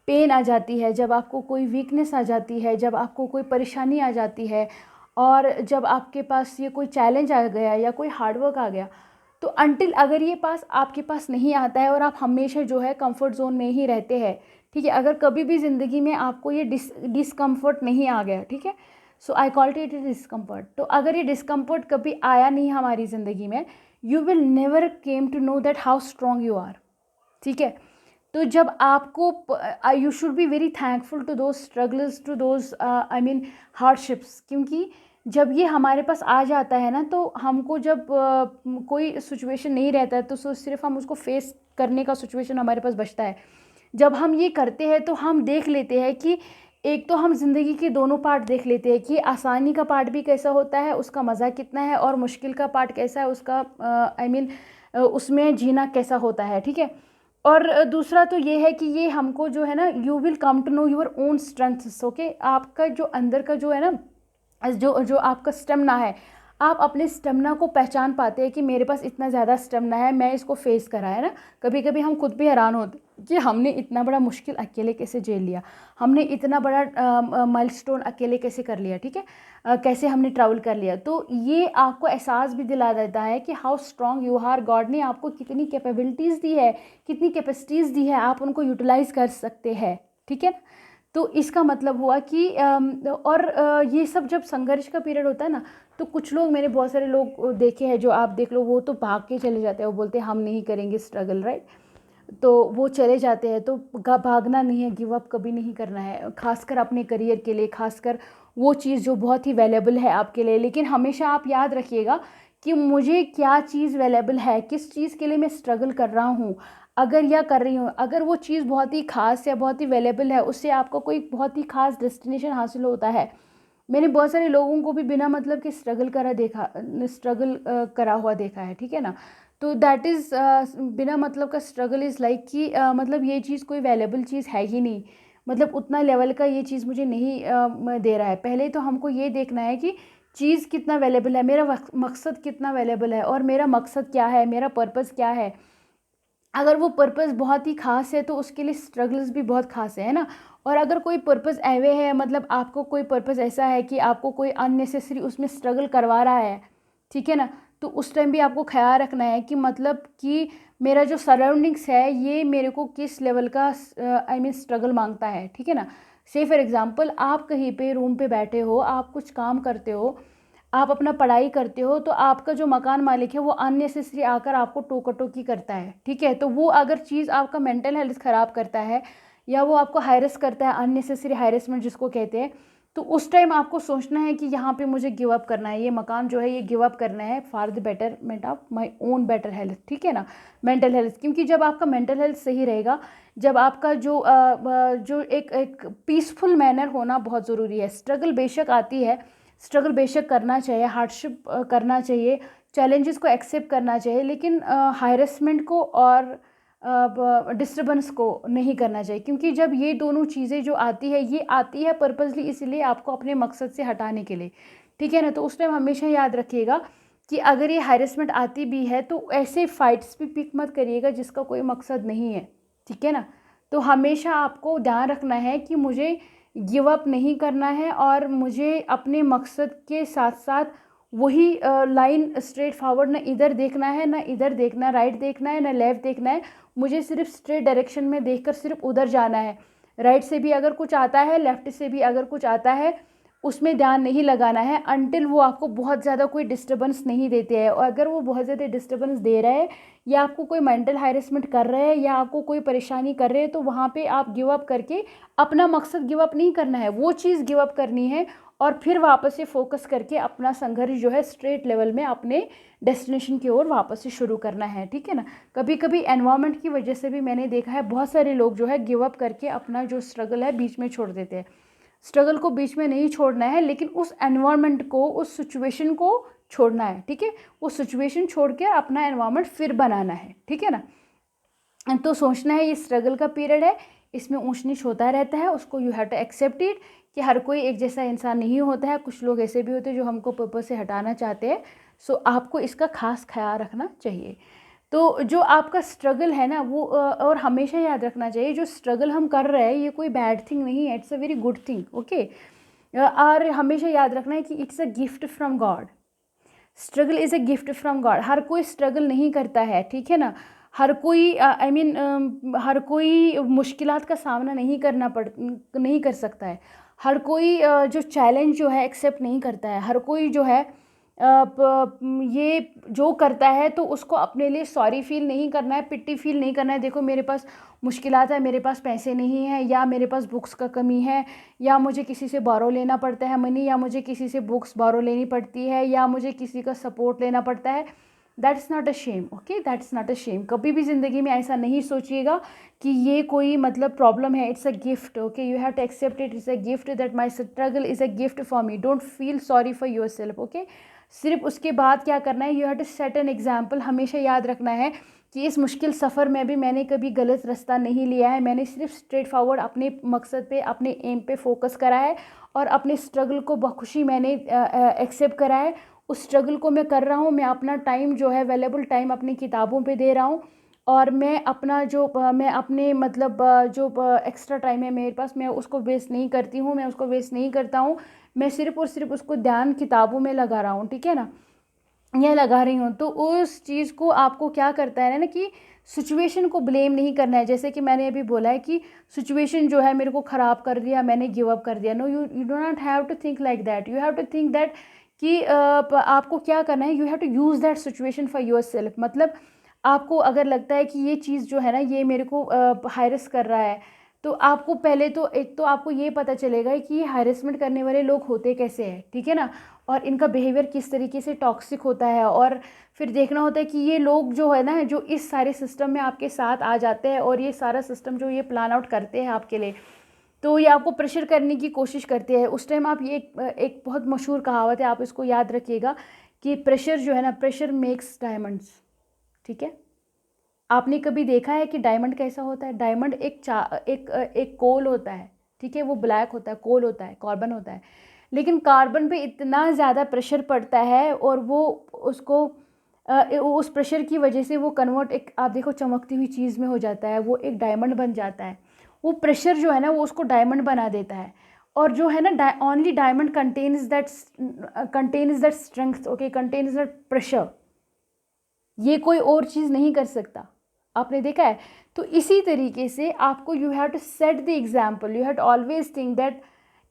[SPEAKER 1] पेन आ जाती है, जब आपको कोई वीकनेस आ जाती है, जब आपको कोई परेशानी आ जाती है, और जब आपके पास ये कोई चैलेंज आ गया या कोई हार्डवर्क आ गया, तो अनटिल अगर ये आपके पास नहीं आता है और आप हमेशा जो है कंफर्ट जोन में ही रहते हैं, ठीक है, अगर कभी भी ज़िंदगी में आपको ये डिस्कम्फर्ट नहीं आ गया, ठीक है, सो आई कॉल्ट इट डिस्कम्फर्ट। तो अगर ये डिस्कम्फर्ट कभी आया नहीं हमारी ज़िंदगी में, you will never came to know that how strong you are. ठीक है, तो जब आपको you should be very thankful to those struggles, to those I mean hardships, क्योंकि जब ये हमारे पास आ जाता है ना, तो हमको जब कोई सिचुएशन नहीं रहता है तो सिर्फ हम उसको फेस करने का सिचुएशन हमारे पास बचता है। जब हम ये करते हैं तो हम देख लेते हैं कि एक तो हम ज़िंदगी के दोनों पार्ट देख लेते हैं कि आसानी का पार्ट भी कैसा होता है, उसका मज़ा कितना है, और मुश्किल का पार्ट कैसा है, उसका आई मीन उसमें जीना कैसा होता है। ठीक है, और दूसरा तो ये है कि ये हमको जो है ना, you will come to know your own strengths. Okay, आपका जो अंदर का जो है ना, जो आपका स्टेमिना है, आप अपने स्टेमिना को पहचान पाते हैं कि मेरे पास इतना ज़्यादा स्टेमिना है, मैं इसको फेस करा है ना। कभी कभी हम खुद भी हैरान होते कि हमने इतना बड़ा मुश्किल अकेले कैसे झेल लिया, हमने इतना बड़ा माइलस्टोन अकेले कैसे कर लिया। ठीक है, कैसे हमने ट्रैवल कर लिया। तो ये आपको एहसास भी दिला देता है कि how strong you are. God ने आपको कितनी कैपेबिलिटीज़ दी है, कितनी कैपेसिटीज़ दी है, आप उनको यूटिलाइज़ कर सकते हैं। ठीक है, तो इसका मतलब हुआ कि ये सब जब संघर्ष का पीरियड होता है ना, तो कुछ लोग, मैंने बहुत सारे लोग देखे हैं, जो आप देख लो, वो तो भाग के चले जाते हैं, वो बोलते हैं हम नहीं करेंगे स्ट्रगल, राइट। तो वो चले जाते हैं। तो भागना नहीं है, गिव अप कभी नहीं करना है, खासकर अपने करियर के लिए, खासकर वो चीज़ जो बहुत ही वैल्यूएबल है आपके लिए। लेकिन हमेशा आप याद रखिएगा कि मुझे क्या चीज़ वैल्यूएबल है, किस चीज़ के लिए मैं स्ट्रगल कर रहा हूँ, अगर या कर रही हूँ। अगर वो चीज़ बहुत ही खास या बहुत ही वैल्यूएबल है, उससे आपको कोई बहुत ही खास डेस्टिनेशन हासिल होता है। मैंने बहुत सारे लोगों को भी बिना मतलब के स्ट्रगल करा हुआ देखा है, ठीक है ना। तो दैट इज़ बिना मतलब का स्ट्रगल इज़ लाइक कि मतलब ये चीज़ कोई वैल्यूएबल चीज़ है ही नहीं, मतलब उतना लेवल का ये चीज़ मुझे नहीं दे रहा है। पहले तो हमको ये देखना है कि चीज़ कितना वैल्यूएबल है, मेरा मकसद कितना वैल्यूएबल है, और मेरा मकसद क्या है, मेरा पर्पस क्या है। अगर वो पर्पस बहुत ही खास है तो उसके लिए स्ट्रगल्स भी बहुत खास है ना। और अगर कोई पर्पस एवे है, मतलब आपको कोई पर्पस ऐसा है कि आपको कोई अननेसेसरी उसमें स्ट्रगल करवा रहा है, ठीक है ना, तो उस टाइम भी आपको ख्याल रखना है कि मतलब कि मेरा जो सराउंडिंग्स है ये मेरे को किस लेवल का आई मीन स्ट्रगल मांगता है, ठीक है ना। से फॉर एग्ज़ाम्पल, आप कहीं पे रूम पे बैठे हो, आप कुछ काम करते हो, आप अपना पढ़ाई करते हो, तो आपका जो मकान मालिक है वो अननेसेसरी आकर आपको टोका टोकी करता है, ठीक है। तो वो अगर चीज़ आपका मेंटल हेल्थ ख़राब करता है, या वो आपको हायरस करता है, अननेसेसरी हायरसमेंट जिसको कहते हैं, तो उस टाइम आपको सोचना है कि यहाँ पे मुझे गिव अप करना है, ये मकान जो है ये गिव अप करना है for the betterment of my own better health, ठीक है ना, मेंटल हेल्थ। क्योंकि जब आपका मेंटल हेल्थ सही रहेगा, जब आपका जो एक पीसफुल मैनर होना बहुत ज़रूरी है। स्ट्रगल बेशक आती है, स्ट्रगल बेशक करना चाहिए, हार्डशिप करना चाहिए, चैलेंजेस को एक्सेप्ट करना चाहिए, लेकिन हायरसमेंट को और डिस्टर्बेंस को नहीं करना चाहिए। क्योंकि जब ये दोनों चीज़ें जो आती है, ये आती है पर्पसली इसलिए आपको अपने मकसद से हटाने के लिए, ठीक है ना। तो उस टाइम हमेशा याद रखिएगा कि अगर ये हायरसमेंट आती भी है तो ऐसे फाइट्स भी पिक मत करिएगा जिसका कोई मकसद नहीं है, ठीक है ना। तो हमेशा आपको ध्यान रखना है कि मुझे गिव अप नहीं करना है, और मुझे अपने मकसद के साथ साथ वही लाइन स्ट्रेट फॉरवर्ड, ना इधर देखना है ना इधर देखना, राइट देखना है ना लेफ़्ट देखना है, मुझे सिर्फ स्ट्रेट डायरेक्शन में देखकर सिर्फ उधर जाना है। राइट से भी अगर कुछ आता है, लेफ़्ट से भी अगर कुछ आता है, उसमें ध्यान नहीं लगाना है अनटिल वो आपको बहुत ज़्यादा कोई डिस्टर्बेंस नहीं देते हैं। और अगर वो बहुत ज़्यादा डिस्टर्बेंस दे रहा है, या आपको कोई मेंटल हैरेसमेंट कर रहे हैं, या आपको कोई परेशानी कर रहे हैं, तो वहाँ पे आप गिव अप करके अपना मकसद गिव अप नहीं करना है, वो चीज़ गिव अप करनी है, और फिर वापस से फोकस करके अपना संघर्ष जो है स्ट्रेट लेवल में अपने डेस्टिनेशन की ओर वापस से शुरू करना है, ठीक है ना। कभी कभी एनवायरनमेंट की वजह से भी मैंने देखा है बहुत सारे लोग जो है गिव अप करके अपना जो स्ट्रगल है बीच में छोड़ देते हैं। स्ट्रगल को बीच में नहीं छोड़ना है, लेकिन उस एनवायरनमेंट को, उस सिचुएशन को छोड़ना है, ठीक है। वो सिचुएशन छोड़ के अपना एनवायरनमेंट फिर बनाना है, ठीक है ना। तो सोचना है ये स्ट्रगल का पीरियड है, इसमें ऊंच नीच होता रहता है, उसको you have to accept it, कि हर कोई एक जैसा इंसान नहीं होता है, कुछ लोग ऐसे भी होते हैं जो हमको पर्पस से हटाना चाहते हैं। सो आपको इसका खास ख्याल रखना चाहिए। तो जो आपका स्ट्रगल है ना वो और हमेशा याद रखना चाहिए, जो स्ट्रगल हम कर रहे हैं ये कोई बैड थिंग नहीं है, it's a very good thing, okay. और हमेशा याद रखना है कि it's a gift from God. Struggle is a gift from God. हर कोई स्ट्रगल नहीं करता है, ठीक है ना। हर कोई हर कोई मुश्किलात का सामना नहीं कर सकता है। हर कोई जो चैलेंज जो है एक्सेप्ट नहीं करता है। हर कोई जो है ये जो करता है तो उसको अपने लिए सॉरी फील नहीं करना है, पिट्टी फील नहीं करना है, देखो मेरे पास मुश्किलात है, मेरे पास पैसे नहीं हैं, या मेरे पास बुक्स का कमी है, या मुझे किसी से बोरो लेना पड़ता है मनी, या मुझे किसी से बुक्स बोरो लेनी पड़ती है, या मुझे किसी का सपोर्ट लेना पड़ता है। That's not a shame, okay, that's not a shame. कभी भी ज़िंदगी में ऐसा नहीं सोचिएगा कि ये कोई मतलब प्रॉब्लम है। It's a gift, okay, you have to accept it. It's a gift that my struggle is a gift for me. Don't feel sorry for yourself, okay. सिर्फ उसके बाद क्या करना है, you have to set an example. हमेशा याद रखना है कि इस मुश्किल सफ़र में भी मैंने कभी गलत रास्ता नहीं लिया है, मैंने सिर्फ स्ट्रेट फॉरवर्ड अपने मकसद पे, अपने एम पे फोकस करा है, और अपने स्ट्रगल को बखुशी मैंने एक्सेप्ट करा है। उस स्ट्रगल को मैं कर रहा हूँ, मैं अपना टाइम जो है वैल्यूएबल टाइम अपनी किताबों पे दे रहा हूँ, और मैं अपना जो मैं अपने मतलब जो एक्स्ट्रा टाइम है मेरे पास, मैं उसको वेस्ट नहीं करती हूँ, मैं उसको वेस्ट नहीं करता हूँ, मैं सिर्फ और सिर्फ उसको ध्यान किताबों में लगा रहा हूँ, ठीक है ना। या लगा रही हूँ, तो उस चीज़ को आपको क्या करता है ना कि सिचुएशन को ब्लेम नहीं करना है। जैसे कि मैंने अभी बोला है कि सिचुएशन जो है मेरे को ख़राब कर दिया, मैंने गिव अप कर दिया। No, you you do not have to think like that. You have to think that कि आपको क्या करना है, you have to use that situation for yourself. मतलब आपको अगर लगता है कि ये चीज़ जो है ना ये मेरे को हायरस कर रहा है, तो आपको पहले तो एक तो आपको ये पता चलेगा कि ये हायरसमेंट करने वाले लोग होते कैसे हैं, ठीक है ना, और इनका बिहेवियर किस तरीके से टॉक्सिक होता है। और फिर देखना होता है कि ये लोग जो है ना जो इस सारे सिस्टम में आपके साथ आ जाते हैं और ये सारा सिस्टम जो ये प्लान आउट करते हैं आपके लिए, तो ये आपको प्रेशर करने की कोशिश करते हैं। उस टाइम आप ये एक बहुत मशहूर कहावत है, आप इसको याद रखिएगा कि प्रेशर जो है ना, प्रेशर मेक्स डायमंड्स, ठीक है। आपने कभी देखा है कि डायमंड कैसा होता है? डायमंड एक कोल होता है, ठीक है, वो ब्लैक होता है, कोल होता है, कार्बन होता है। लेकिन कार्बन पे इतना ज़्यादा प्रेशर पड़ता है और वो उसको उस प्रेशर की वजह से वो कन्वर्ट एक, आप देखो, चमकती हुई चीज़ में हो जाता है, वो एक डायमंड बन जाता है। वो प्रेशर जो है ना वो उसको डायमंड बना देता है। और जो है ना only diamond contains that strength, okay, contains that pressure. ये कोई और चीज़ नहीं कर सकता। आपने देखा है? तो इसी तरीके से आपको you have to set the example, you have to always think that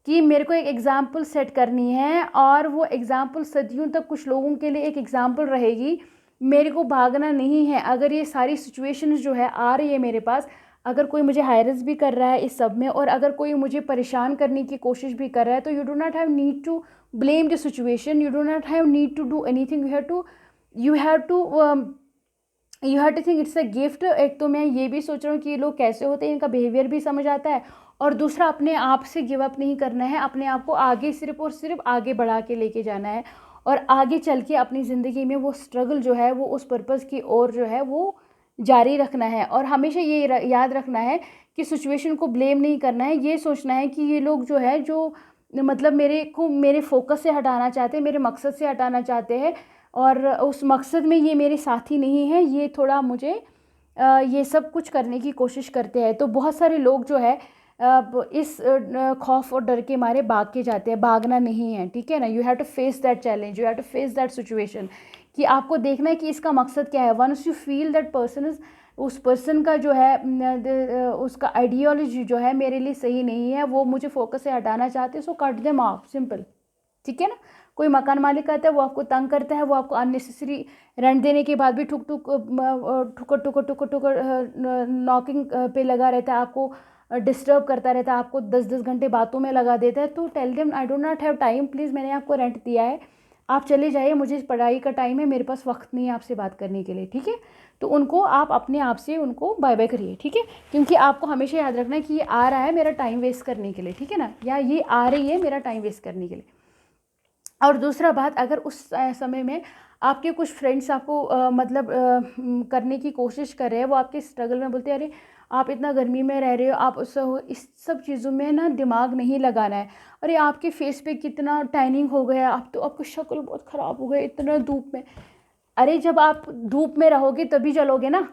[SPEAKER 1] कि मेरे को एक एग्जाम्पल सेट करनी है, और वो एग्जाम्पल सदियों तक कुछ लोगों के लिए एक एग्जाम्पल रहेगी। मेरे को भागना नहीं है। अगर ये सारी सिचुएशंस जो है आ रही है मेरे पास, अगर कोई मुझे हायरस भी कर रहा है इस सब में, और अगर कोई मुझे परेशान करने की कोशिश भी कर रहा है, तो you do not have need to blame the situation, you do not have need to do anything. You have to you have to think it's a gift. एक तो मैं ये भी सोच रहा हूँ कि ये लोग कैसे होते हैं, इनका बिहेवियर भी समझ आता है। और दूसरा, अपने आप से गिव अप नहीं करना है, अपने आप को आगे सिर्फ और सिर्फ आगे बढ़ा के लेके जाना है, और आगे चल के अपनी ज़िंदगी में वो स्ट्रगल जो है वो उस पर्पज़ की ओर जो है वो जारी रखना है। और हमेशा ये याद रखना है कि सिचुएशन को ब्लेम नहीं करना है। ये सोचना है कि ये लोग जो है जो मतलब मेरे को मेरे फोकस से हटाना चाहते हैं, मेरे मकसद से हटाना चाहते हैं, और उस मकसद में ये मेरे साथी नहीं है, ये थोड़ा मुझे ये सब कुछ करने की कोशिश करते हैं। तो बहुत सारे लोग जो है इस खौफ और डर के मारे भाग के जाते हैं। भागना नहीं है, ठीक है ना। You have to face that challenge, you have to face that situation, कि आपको देखना है कि इसका मकसद क्या है। Once you feel that person is, उस पर्सन का जो है उसका आइडियोलॉजी जो है मेरे लिए सही नहीं है, वो मुझे फोकस से हटाना चाहते हैं, so cut them of, simple, ठीक है ना। कोई मकान मालिक आता है, वो आपको तंग करता है, वो आपको अननेसेसरी रेंट देने के बाद भी ठुकर ठुकर ठुकर ठुकर नॉकिंग पे लगा रहता है, आपको डिस्टर्ब करता रहता है, आपको 10-10 घंटे बातों में लगा देता है, तो tell them I do not have time, please, मैंने आपको रेंट दिया है, आप चले जाइए, मुझे पढ़ाई का टाइम है, मेरे पास वक्त नहीं है आपसे बात करने के लिए, ठीक है। तो उनको आप अपने आप से उनको बाय बाय करिए, ठीक है। क्योंकि आपको हमेशा याद रखना है कि ये आ रहा है मेरा टाइम वेस्ट करने के लिए, ठीक है ना, या ये आ रही है मेरा टाइम वेस्ट करने के लिए। और दूसरा बात, अगर उस समय में आपके कुछ फ्रेंड्स आपको करने की कोशिश कर रहे हैं, वो आपके स्ट्रगल में बोलते हैं अरे आप इतना गर्मी में रह रहे हो, आप इस सब चीज़ों में ना दिमाग नहीं लगाना है, अरे आपके फेस पे कितना टैनिंग हो गया, आप तो आपकी शक्ल बहुत ख़राब हो गई इतना धूप में। अरे जब आप धूप में रहोगे तभी चलोगे ना,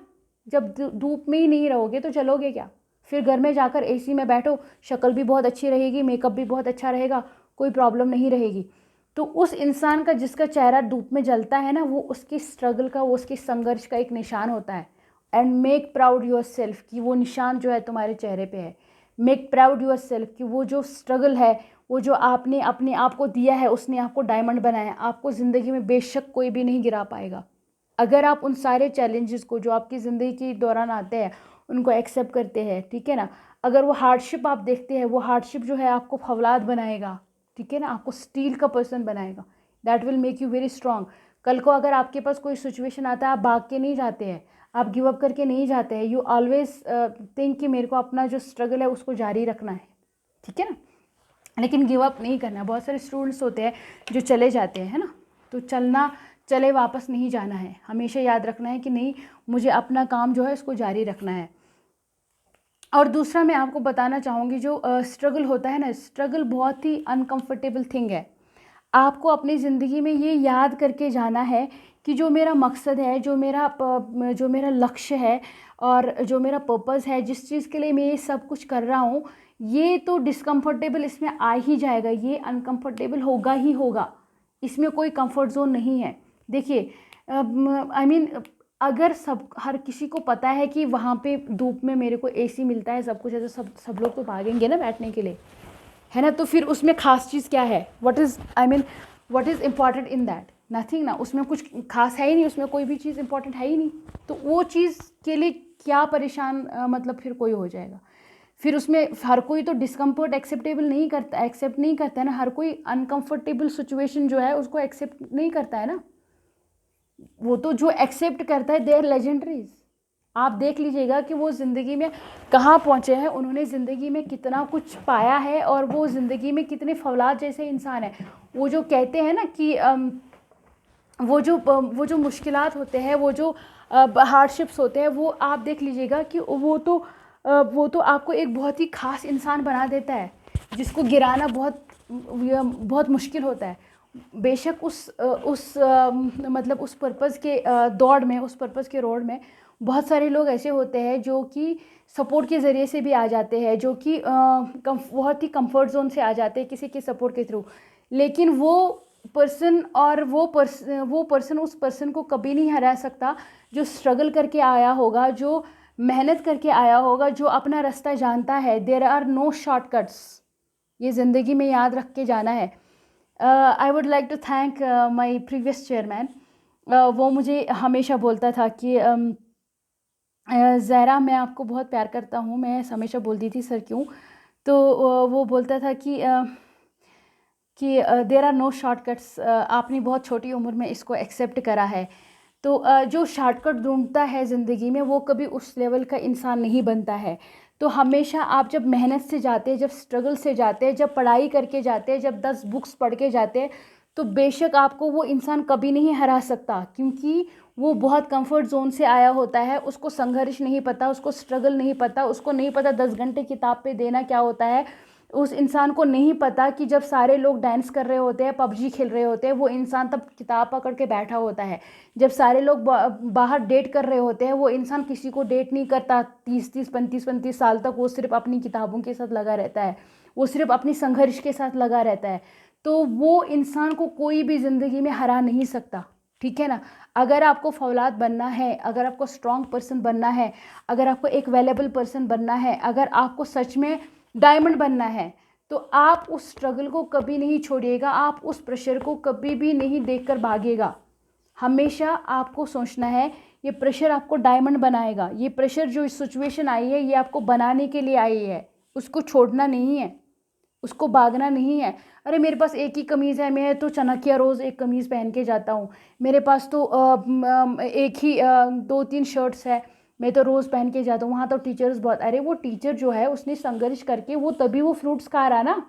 [SPEAKER 1] जब धूप में ही नहीं रहोगे तो चलोगे क्या? फिर घर में जाकर एसी में बैठो, शक्ल भी बहुत अच्छी रहेगी, मेकअप भी बहुत अच्छा रहेगा, कोई प्रॉब्लम नहीं रहेगी। तो उस इंसान का जिसका चेहरा धूप में जलता है ना, वो उसकी स्ट्रगल का, वो उसकी संघर्ष का एक निशान होता है। And make proud your self, कि वो निशान जो है तुम्हारे चेहरे पे है। मेक प्राउड योर सेल्फ, कि वो जो स्ट्रगल है, वो जो आपने अपने आप को दिया है, उसने आपको डायमंड बनाया। आपको ज़िंदगी में बेशक कोई भी नहीं गिरा पाएगा। अगर आप उन सारे चैलेंजेस को जो आपकी ज़िंदगी के दौरान आते हैं उनको एक्सेप्ट करते हैं, ठीक है ना। अगर वो हार्डशिप आप देखते हैं, वो हार्डशिप जो है आपको फौलाद बनाएगा, ठीक है ना, आपको स्टील का पर्सन बनाएगा। That will make you very strong. कल को अगर आपके पास कोई सिचुएशन आता है, आप भाग के नहीं जाते हैं, आप गिव अप करके नहीं जाते हैं, यू ऑलवेज थिंक कि मेरे को अपना जो स्ट्रगल है उसको जारी रखना है, ठीक है ना, लेकिन गिव अप नहीं करना। बहुत सारे स्टूडेंट्स होते हैं जो चले जाते हैं, है ना, तो चले वापस नहीं जाना है। हमेशा याद रखना है कि नहीं, मुझे अपना काम जो है उसको जारी रखना है। और दूसरा मैं आपको बताना चाहूँगी, जो स्ट्रगल होता है ना, स्ट्रगल बहुत ही अनकंफर्टेबल थिंग है। आपको अपनी ज़िंदगी में ये याद करके जाना है कि जो मेरा मकसद है, जो मेरा लक्ष्य है, और जो मेरा पर्पज़ है, जिस चीज़ के लिए मैं ये सब कुछ कर रहा हूँ, ये तो डिस्कम्फर्टेबल इसमें आ ही जाएगा, ये अनकंफर्टेबल होगा ही होगा, इसमें कोई कंफर्ट जोन नहीं है। देखिए, आई मीन अगर हर किसी को पता है कि वहाँ पे धूप में मेरे को एसी मिलता है, सब कुछ है, तो सब सब लोग तो भागेंगे ना बैठने के लिए, है ना। तो फिर उसमें खास चीज़ क्या है? What is important in that? Nothing ना, उसमें कुछ खास है ही नहीं, उसमें कोई भी चीज़ इम्पॉर्टेंट है ही नहीं। तो वो चीज़ के लिए क्या परेशान मतलब फिर कोई हो जाएगा। फिर उसमें हर कोई तो डिस्कम्फर्ट एक्सेप्ट नहीं करता है ना। हर कोई अनकंफर्टेबल सिचुएशन जो है उसको एक्सेप्ट नहीं करता है ना। वो तो जो एक्सेप्ट करता है, दे आर लेजेंडरीज। आप देख लीजिएगा कि वो ज़िंदगी में कहाँ पहुँचे हैं, उन्होंने ज़िंदगी में कितना कुछ पाया है, और वो ज़िंदगी में कितने फौलाद जैसे इंसान हैं। वो जो कहते हैं ना कि वो जो मुश्किलात होते हैं, वो जो हार्डशिप्स होते हैं, वो आप देख लीजिएगा कि वो तो आपको एक बहुत ही ख़ास इंसान बना देता है, जिसको गिराना बहुत बहुत मुश्किल होता है। बेशक मतलब उस पर्पज़ के दौड़ में, उस पर्पज़ के रोड में बहुत सारे लोग ऐसे होते हैं जो कि सपोर्ट के ज़रिए से भी आ जाते हैं, जो कि बहुत ही कंफर्ट जोन से आ जाते हैं किसी के सपोर्ट के थ्रू। लेकिन वो पर्सन उस पर्सन को कभी नहीं हरा सकता जो स्ट्रगल करके आया होगा, जो मेहनत करके आया होगा, जो अपना रास्ता जानता है। देयर आर नो शॉर्टकट्स, ये ज़िंदगी में याद रख के जाना है। I would like to thank my previous chairman. वो मुझे हमेशा बोलता था कि ज़हरा, मैं आपको बहुत प्यार करता हूँ। मैं हमेशा बोलती थी सर क्यों, तो वो बोलता था कि देयर आर नो शॉर्टकट्स। आपने बहुत छोटी उम्र में इसको एक्सेप्ट करा है। तो जो शॉर्टकट ढूंढता है ज़िंदगी में, वो कभी उस लेवल का इंसान नहीं बनता है। तो हमेशा आप जब मेहनत से जाते हैं, जब स्ट्रगल से जाते हैं, जब पढ़ाई करके जाते हैं, जब 10 बुक्स पढ़ के जाते हैं, तो बेशक आपको वो इंसान कभी नहीं हरा सकता, क्योंकि वो बहुत कंफर्ट जोन से आया होता है। उसको संघर्ष नहीं पता, उसको स्ट्रगल नहीं पता, उसको नहीं पता 10 घंटे किताब पे देना क्या होता है। उस इंसान को नहीं पता कि जब सारे लोग डांस कर रहे होते हैं, पबजी खेल रहे होते हैं, वो इंसान तब किताब पकड़ के बैठा होता है। जब सारे लोग बाहर डेट कर रहे होते हैं, वो इंसान किसी को डेट नहीं करता 30-35 साल तक। वो सिर्फ अपनी किताबों के साथ लगा रहता है, वो सिर्फ अपनी संघर्ष के साथ लगा रहता है। तो वो इंसान को कोई भी ज़िंदगी में हरा नहीं सकता, ठीक है ना। अगर आपको फौलाद बनना है, अगर आपको स्ट्रॉन्ग पर्सन बनना है, अगर आपको एक वैल्यूएबल पर्सन बनना है, अगर आपको सच में डायमंड बनना है, तो आप उस स्ट्रगल को कभी नहीं छोड़िएगा, आप उस प्रेशर को कभी भी नहीं देखकर भागेगा। हमेशा आपको सोचना है, ये प्रेशर आपको डायमंड बनाएगा। ये प्रेशर, जो सिचुएशन आई है, ये आपको बनाने के लिए आई है। उसको छोड़ना नहीं है, उसको भागना नहीं है। अरे मेरे पास एक ही कमीज़ है, मैं तो चनकिया रोज़ एक कमीज़ पहन के जाता हूँ। मेरे पास तो एक ही 2-3 शर्ट्स है, मैं तो रोज़ पहन के जाता हूँ। वहाँ तो टीचर्स बहुत, अरे वो टीचर जो है उसने संघर्ष करके वो तभी वो फ्रूट्स खा रहा ना,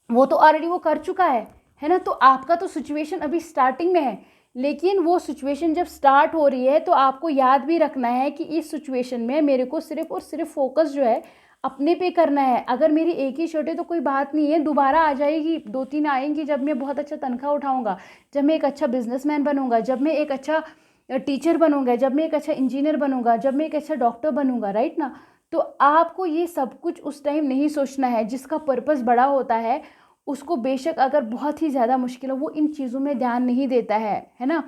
[SPEAKER 1] वो तो ऑलरेडी वो कर चुका है ना। तो आपका तो सिचुएशन अभी स्टार्टिंग में है, लेकिन वो सिचुएशन जब स्टार्ट हो रही है तो आपको याद भी रखना है कि इस सिचुएशन में मेरे को सिर्फ और सिर्फ फोकस जो है अपने पे करना है। अगर मेरी एक ही शर्ट है तो कोई बात नहीं है, दोबारा आ जाएगी, 2-3 आएंगी जब मैं बहुत अच्छा तनख्वाह उठाऊंगा, जब मैं एक अच्छा बिजनेसमैन बनूंगा, जब मैं एक अच्छा टीचर बनूंगा, जब मैं एक अच्छा इंजीनियर बनूंगा, जब मैं एक अच्छा डॉक्टर बनूंगा, राइट ना। तो आपको ये सब कुछ उस टाइम नहीं सोचना है। जिसका पर्पस बड़ा होता है उसको बेशक अगर बहुत ही ज़्यादा मुश्किल हो, वो इन चीज़ों में ध्यान नहीं देता है ना।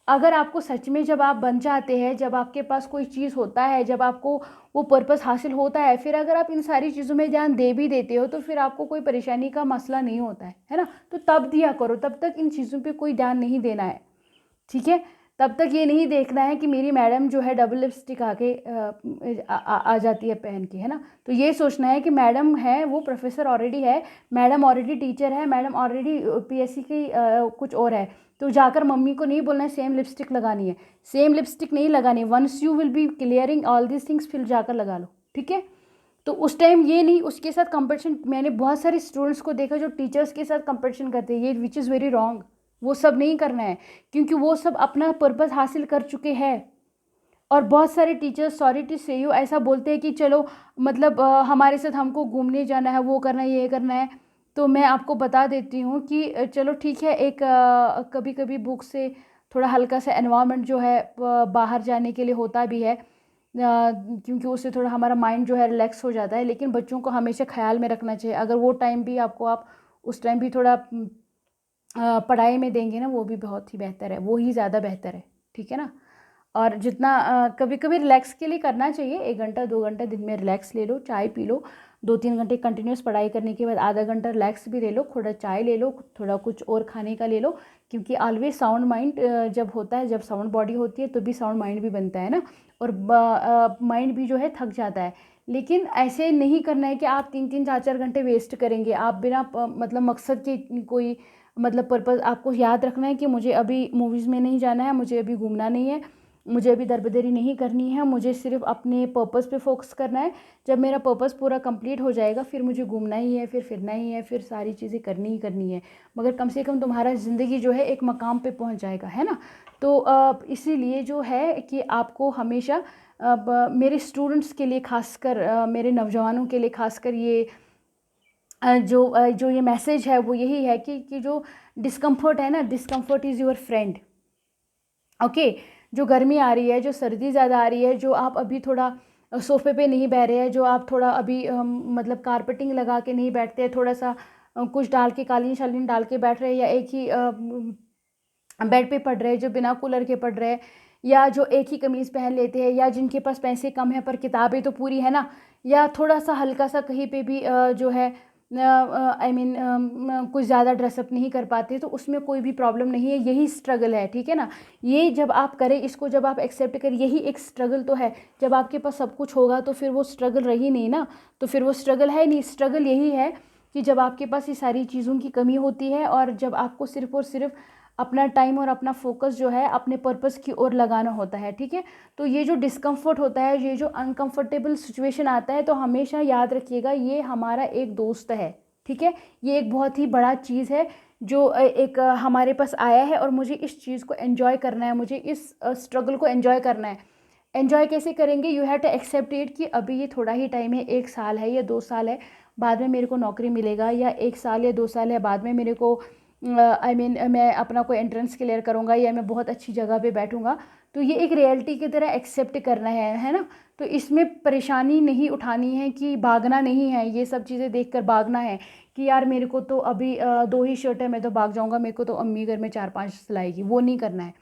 [SPEAKER 1] अगर आपको सच में, जब आप बन जाते हैं, जब आपके पास कोई चीज़ होता है, जब आपको वो पर्पस हासिल होता है, फिर अगर आप इन सारी चीज़ों में ध्यान दे भी देते हो, तो फिर आपको कोई परेशानी का मसला नहीं होता है ना। तो तब दिया करो, तब तक इन चीज़ों पे कोई ध्यान नहीं देना है, ठीक है। तब तक ये नहीं देखना है कि मेरी मैडम जो है डबल लिपस्टिक आके आ जाती है पहन के, है ना। तो ये सोचना है कि मैडम है, वो प्रोफेसर ऑलरेडी है, मैडम ऑलरेडी टीचर है, मैडम ऑलरेडी पीएससी की कुछ और है। तो जाकर मम्मी को नहीं बोलना है सेम लिपस्टिक लगानी है, सेम लिपस्टिक नहीं लगानी। Once you will be clearing all this things, फिर जाकर लगा लो, ठीक है। तो उस टाइम ये नहीं उसके साथ कंपटीशन। मैंने बहुत सारे स्टूडेंट्स को देखा जो टीचर्स के साथ कंपटीशन करते हैं, ये विच इज़ वेरी रॉन्ग। वो सब नहीं करना है, क्योंकि वो सब अपना पर्पस हासिल कर चुके हैं। और बहुत सारे टीचर्स, सॉरी टू से यू, ऐसा बोलते हैं कि चलो मतलब हमारे साथ हमको घूमने जाना है, वो करना है, ये करना है। तो मैं आपको बता देती हूँ कि चलो ठीक है, एक कभी कभी बुक से थोड़ा हल्का सा एनवायरनमेंट जो है बाहर जाने के लिए होता भी है, क्योंकि उससे थोड़ा हमारा माइंड जो है रिलैक्स हो जाता है। लेकिन बच्चों को हमेशा ख्याल में रखना चाहिए, अगर वो टाइम भी आपको, आप उस टाइम भी थोड़ा पढ़ाई में देंगे ना, वो भी बहुत ही बेहतर है, वो ही ज़्यादा बेहतर है, ठीक है ना। और जितना कभी कभी रिलैक्स के लिए करना चाहिए, 1 घंटा 2 घंटा दिन में रिलैक्स ले लो, चाय पी लो, 2-3 घंटे कंटिन्यूस पढ़ाई करने के बाद आधा घंटा रिलैक्स भी ले लो, थोड़ा चाय ले लो, थोड़ा कुछ और खाने का ले लो, क्योंकि ऑलवेज साउंड माइंड जब होता है, जब साउंड बॉडी होती है तो भी साउंड माइंड भी बनता है ना, और माइंड भी जो है थक जाता है। लेकिन ऐसे नहीं करना है कि आप 3-3 4-4 घंटे वेस्ट करेंगे, आप बिना मतलब मकसद के कोई मतलब पर्पज़, आपको याद रखना है कि मुझे अभी मूवीज़ में नहीं जाना है, मुझे अभी घूमना नहीं है, मुझे अभी दरबदरी नहीं करनी है, मुझे सिर्फ अपने पर्पज़ पे फोकस करना है। जब मेरा पर्पज़ पूरा कंप्लीट हो जाएगा फिर मुझे घूमना ही है, फिर फिरना ही है, फिर सारी चीज़ें करनी ही करनी है, मगर कम से कम तुम्हारा ज़िंदगी जो है एक मकाम पे पहुंच जाएगा, है ना। तो इसीलिए जो है कि आपको हमेशा अब मेरे स्टूडेंट्स के लिए खासकर, मेरे नौजवानों के लिए खासकर ये जो ये मैसेज है वो यही है कि जो डिस्कम्फर्ट है ना, discomfort is your friend. Okay, जो गर्मी आ रही है, जो सर्दी ज़्यादा आ रही है, जो आप अभी थोड़ा सोफ़े पे नहीं बैठ रहे हैं, जो आप थोड़ा अभी मतलब कारपेटिंग लगा के नहीं बैठते हैं, थोड़ा सा कुछ डाल के, कालीन शालीन डाल के बैठ रहे हैं, या एक ही बेड पे पढ़ रहे हैं, जो बिना कूलर के पढ़ रहे हैं, या जो एक ही कमीज़ पहन लेते हैं, या जिनके पास पैसे कम है पर किताबें तो पूरी है ना, या थोड़ा सा हल्का सा कहीं पे भी जो है आई मीन कुछ ज़्यादा ड्रेसअप नहीं कर पाते, तो उसमें कोई भी प्रॉब्लम नहीं है, यही स्ट्रगल है, ठीक है ना। ये जब आप करें, इसको जब आप एक्सेप्ट करें, यही एक स्ट्रगल तो है। जब आपके पास सब कुछ होगा तो फिर वो स्ट्रगल रही नहीं ना, तो फिर वो स्ट्रगल है नहीं। स्ट्रगल यही है कि जब आपके पास ये सारी चीज़ों की कमी होती है, और जब आपको सिर्फ और सिर्फ अपना टाइम और अपना फोकस जो है अपने पर्पस की ओर लगाना होता है, ठीक है। तो ये जो डिस्कम्फर्ट होता है, ये जो अनकंफर्टेबल सिचुएशन आता है, तो हमेशा याद रखिएगा ये हमारा एक दोस्त है, ठीक है। ये एक बहुत ही बड़ा चीज़ है जो एक हमारे पास आया है, और मुझे इस चीज़ को एंजॉय करना है, मुझे इस स्ट्रगल को एंजॉय करना है। एंजॉय कैसे करेंगे? You have to accept it कि अभी ये थोड़ा ही टाइम है, 1 साल है या 2 साल है, बाद में मेरे को नौकरी मिलेगा, या 1 साल या 2 साल है, बाद में मेरे को आई मीन मैं अपना कोई एंट्रेंस क्लियर करूँगा, या मैं बहुत अच्छी जगह पे बैठूँगा। तो ये एक रियलिटी की तरह एक्सेप्ट करना है ना। तो इसमें परेशानी नहीं उठानी है, कि भागना नहीं है, ये सब चीज़ें देखकर भागना है कि यार मेरे को तो अभी 2 ही शर्ट है, मैं तो भाग जाऊँगा, मेरे को तो अम्मी घर में 4-5 सिलाएगी, वो नहीं करना है।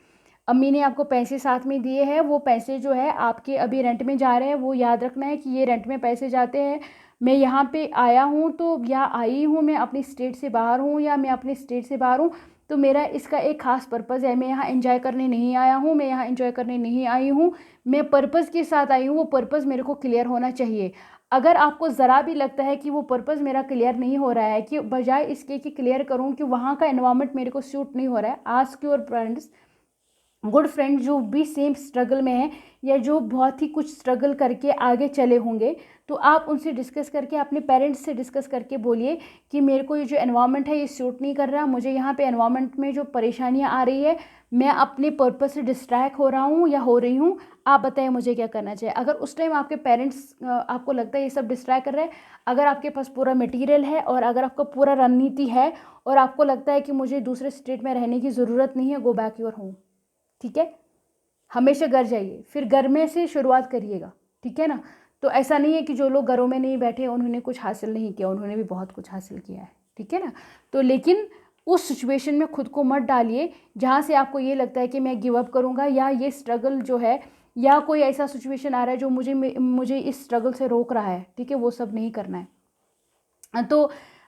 [SPEAKER 1] अम्मी ने आपको पैसे साथ में दिए हैं, वो पैसे जो है आपके अभी रेंट में जा रहे हैं, वो याद रखना है कि ये रेंट में पैसे जाते हैं। मैं यहाँ पे आया हूँ, तो या आई हूँ, मैं अपनी स्टेट से बाहर हूँ, या मैं अपनी स्टेट से बाहर हूँ, तो मेरा इसका एक ख़ास पर्पज़ है। मैं यहाँ एंजॉय करने नहीं आया हूँ, मैं यहाँ एंजॉय करने नहीं आई हूँ, मैं पर्पज़ के साथ आई हूँ, वो पर्पज़ मेरे को क्लियर होना चाहिए। अगर आपको ज़रा भी लगता है कि वो पर्पज़ मेरा क्लियर नहीं हो रहा है, कि बजाय इसके कि क्लियर करूँ कि वहाँ का एनवायरनमेंट मेरे को सूट नहीं हो रहा है, ask your friends, good friend जो भी सेम स्ट्रगल में है, या जो बहुत ही कुछ स्ट्रगल करके आगे चले होंगे, तो आप उनसे डिस्कस करके, अपने पेरेंट्स से डिस्कस करके बोलिए कि मेरे को ये जो एनवायरनमेंट है ये सूट नहीं कर रहा, मुझे यहाँ पे एनवायरनमेंट में जो परेशानियाँ आ रही है, मैं अपने पर्पस से डिस्ट्रैक्ट हो रहा हूँ या हो रही हूँ, आप बताएं मुझे क्या करना चाहिए। अगर उस टाइम आपके पेरेंट्स आपको लगता है ये सब डिस्ट्रैक्ट कर रहे हैं, अगर आपके पास पूरा मटेरियल है, और अगर आपका पूरा रणनीति है, और आपको लगता है कि मुझे दूसरे स्टेट में रहने की ज़रूरत नहीं है, गो बैक योर होम, ठीक है। हमेशा घर जाइए, फिर घर में से शुरुआत करिएगा, ठीक है ना। तो ऐसा नहीं है कि जो लोग घरों में नहीं बैठे उन्होंने कुछ हासिल नहीं किया, उन्होंने भी बहुत कुछ हासिल किया है, ठीक है ना। तो लेकिन उस सिचुएशन में खुद को मत डालिए जहाँ से आपको ये लगता है कि मैं गिव अप करूँगा, या ये स्ट्रगल जो है, या कोई ऐसा सिचुएशन आ रहा है जो मुझे इस स्ट्रगल से रोक रहा है, ठीक है। वो सब नहीं करना है। तो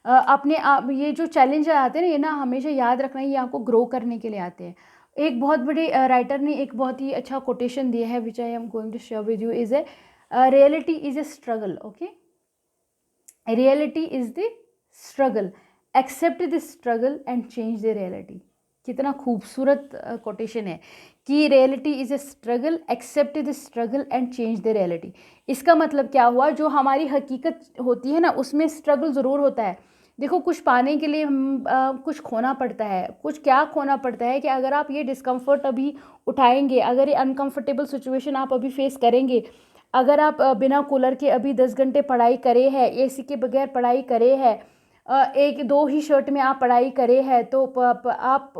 [SPEAKER 1] अपने आप ये जो चैलेंज आते हैं ना, ये ना हमेशा याद रखना है, ये आपको ग्रो करने के लिए आते हैं। एक बहुत बड़ी राइटर ने एक बहुत ही अच्छा कोटेशन दिया है, which I am going to share with you, is a reality is a struggle, okay. Reality is the struggle, accept the struggle and change the reality. कितना खूबसूरत कोटेशन है कि reality is a struggle, accept the struggle and change the reality. इसका मतलब क्या हुआ, जो हमारी हकीकत होती है ना उसमें स्ट्रगल ज़रूर होता है। देखो, कुछ पाने के लिए हम कुछ खोना पड़ता है। कुछ क्या खोना पड़ता है कि अगर आप ये डिस्कम्फर्ट अभी उठाएंगे, अगर ये अनकंफर्टेबल सिचुएशन आप अभी फेस करेंगे, अगर आप बिना कूलर के अभी 10 घंटे पढ़ाई करे हैं, एसी के बगैर पढ़ाई करे हैं, 1-2 ही शर्ट में आप पढ़ाई करे हैं, तो आप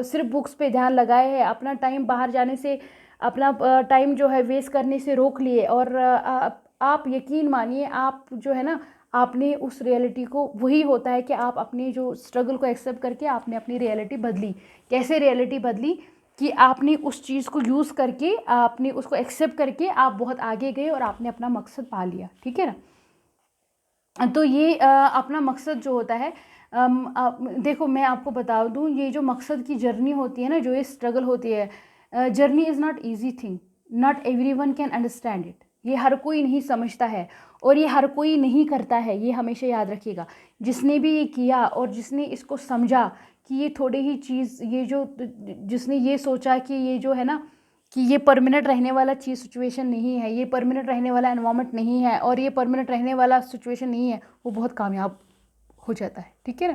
[SPEAKER 1] सिर्फ बुक्स पे ध्यान लगाए हैं, अपना टाइम बाहर जाने से, अपना टाइम जो है वेस्ट करने से रोक लिए, और आप यकीन मानिए, आप जो है ना आपने उस रियलिटी को, वही होता है कि आप अपनी जो स्ट्रगल को एक्सेप्ट करके आपने अपनी रियलिटी बदली। कैसे रियलिटी बदली कि आपने उस चीज़ को यूज़ करके, आपने उसको एक्सेप्ट करके आप बहुत आगे गए और आपने अपना मकसद पा लिया। ठीक है ना। तो ये अपना मकसद जो होता है, देखो मैं आपको बता दूं, ये जो मकसद की जर्नी होती है ना, जो ये स्ट्रगल होती है, journey is not easy thing, not everyone can understand it. ये हर कोई नहीं समझता है और ये हर कोई नहीं करता है, ये हमेशा याद रखिएगा। जिसने भी ये किया और जिसने इसको समझा कि ये थोड़े ही चीज़, ये जो जिसने ये सोचा कि ये जो है ना, कि ये परमानेंट रहने वाला चीज़ सिचुएशन नहीं है, ये परमानेंट रहने वाला एनवायरनमेंट नहीं है और ये परमानेंट रहने वाला सिचुएशन नहीं है, वो बहुत कामयाब हो जाता है। ठीक है